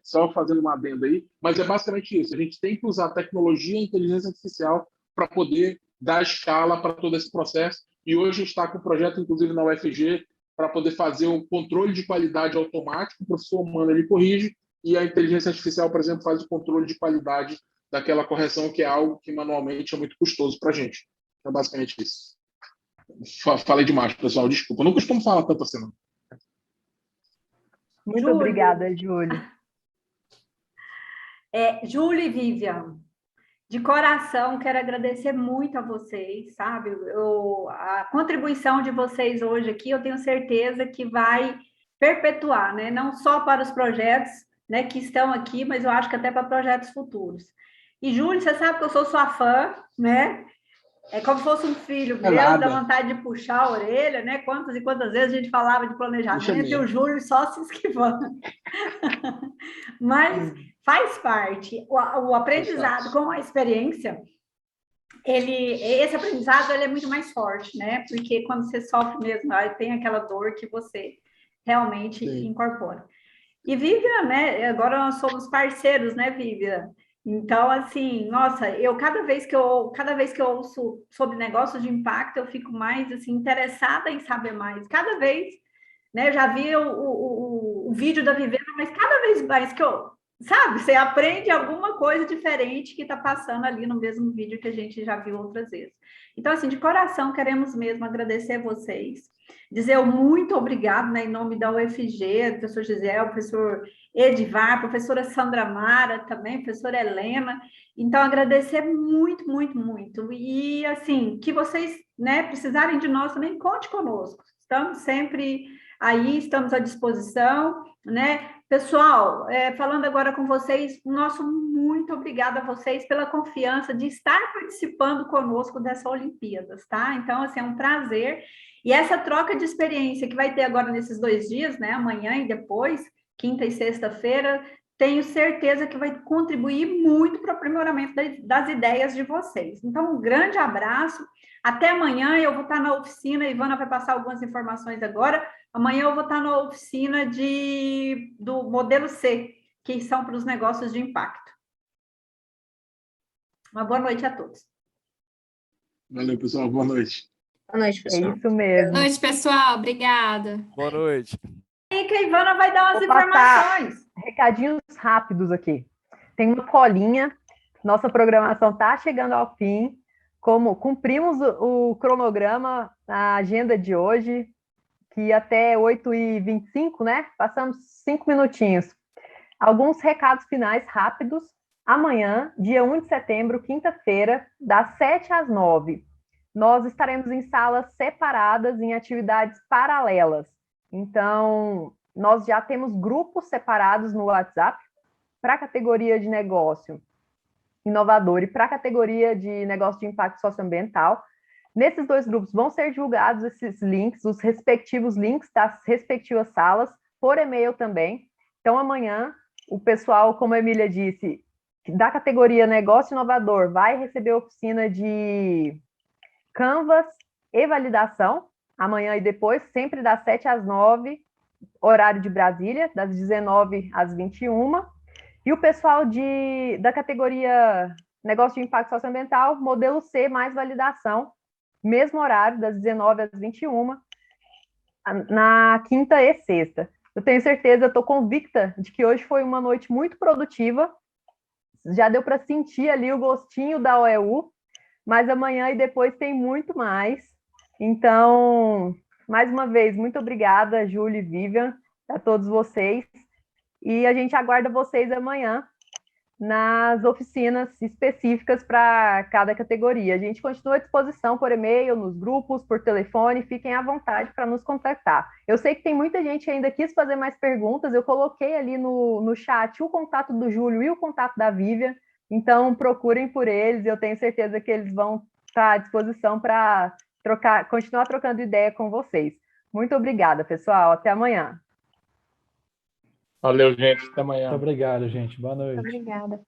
só fazendo uma adenda aí, mas é basicamente isso. A gente tem que usar a tecnologia e a inteligência artificial para poder dar escala para todo esse processo. E hoje a gente está com um projeto, inclusive, na UFG, para poder fazer um controle de qualidade automático. O professor humano ele corrige e a inteligência artificial, por exemplo, faz o controle de qualidade daquela correção, que é algo que manualmente é muito custoso para a gente. Então, basicamente isso. Falei demais, pessoal. Desculpa. Eu não costumo falar tanto assim, não. Muito obrigada, Júlio. Júlio e Vivian, de coração, quero agradecer muito a vocês, sabe? A contribuição de vocês hoje aqui, eu tenho certeza que vai perpetuar, né? Não só para os projetos, né, que estão aqui, mas eu acho que até para projetos futuros. E, Júlio, você sabe que eu sou sua fã, né? É como se fosse um filho meu, dá vontade de puxar a orelha, né? Quantas e quantas vezes a gente falava de planejamento e o Júlio só se esquivando. Mas faz parte. O aprendizado com a experiência, esse aprendizado ele é muito mais forte, né? Porque quando você sofre mesmo, aí tem aquela dor que você realmente incorpora. E Vivian, né? Agora nós somos parceiros, né, Vivian? Então, assim, nossa, cada vez que eu ouço sobre negócios de impacto, eu fico mais assim interessada em saber mais. Cada vez, né? Já vi o vídeo da Vivenda, mas cada vez mais que sabe, você aprende alguma coisa diferente que está passando ali no mesmo vídeo que a gente já viu outras vezes. Então, assim, de coração, queremos mesmo agradecer a vocês, dizer muito obrigado, né, em nome da UFG, professor Gisel, professor Edivar, professora Sandra Mara também, professora Helena. Então, agradecer muito, muito, muito. E, assim, que vocês, né, precisarem de nós também, conte conosco. Estamos sempre aí, estamos à disposição, né? Pessoal, falando agora com vocês, nosso muito obrigada a vocês pela confiança de estar participando conosco dessa Olimpíadas, tá? Então, assim, é um prazer. E essa troca de experiência que vai ter agora nesses 2 dias, né? Amanhã e depois, quinta e sexta-feira, tenho certeza que vai contribuir muito para o aprimoramento das ideias de vocês. Então, um grande abraço. Até amanhã, eu vou estar na oficina, a Ivana vai passar algumas informações agora. Amanhã eu vou estar na oficina do modelo C, que são para os negócios de impacto. Uma boa noite a todos. Valeu, pessoal. Boa noite. Boa noite, pessoal. É isso mesmo. Boa noite, pessoal. Obrigada. Boa noite. E que a Ivana vai dar umas Vou passar informações. recadinhos rápidos aqui. Tem uma colinha. Nossa programação está chegando ao fim. Como cumprimos o cronograma, a agenda de hoje, que até 8h25, né? Passamos 5 minutinhos. Alguns recados finais rápidos. Amanhã, dia 1 de setembro, quinta-feira, das 7 às 9, nós estaremos em salas separadas, em atividades paralelas. Então, nós já temos grupos separados no WhatsApp para a categoria de negócio inovador e para a categoria de negócio de impacto socioambiental. Nesses 2 grupos vão ser divulgados esses links, os respectivos links das respectivas salas, por e-mail também. Então, amanhã, o pessoal, como a Emília disse, da categoria negócio inovador, vai receber a oficina de Canvas e validação, amanhã e depois, sempre das 7 às 9, horário de Brasília, das 19 às 21. E o pessoal da categoria negócio de impacto socioambiental, modelo C mais validação, mesmo horário, das 19 às 21, na quinta e sexta. Eu tenho certeza, estou convicta de que hoje foi uma noite muito produtiva, já deu para sentir ali o gostinho da OEU, mas amanhã e depois tem muito mais. Então, mais uma vez, muito obrigada, Júlia e Vivian, a todos vocês, e a gente aguarda vocês amanhã nas oficinas específicas para cada categoria. A gente continua à disposição por e-mail, nos grupos, por telefone, fiquem à vontade para nos contactar. Eu sei que tem muita gente que ainda quis fazer mais perguntas, eu coloquei ali no chat o contato do Júlio e o contato da Vivian, então procurem por eles, eu tenho certeza que eles vão estar à disposição para continuar trocando ideia com vocês. Muito obrigada, pessoal, até amanhã. Valeu, gente. Até amanhã. Muito obrigado, gente. Boa noite. Obrigada.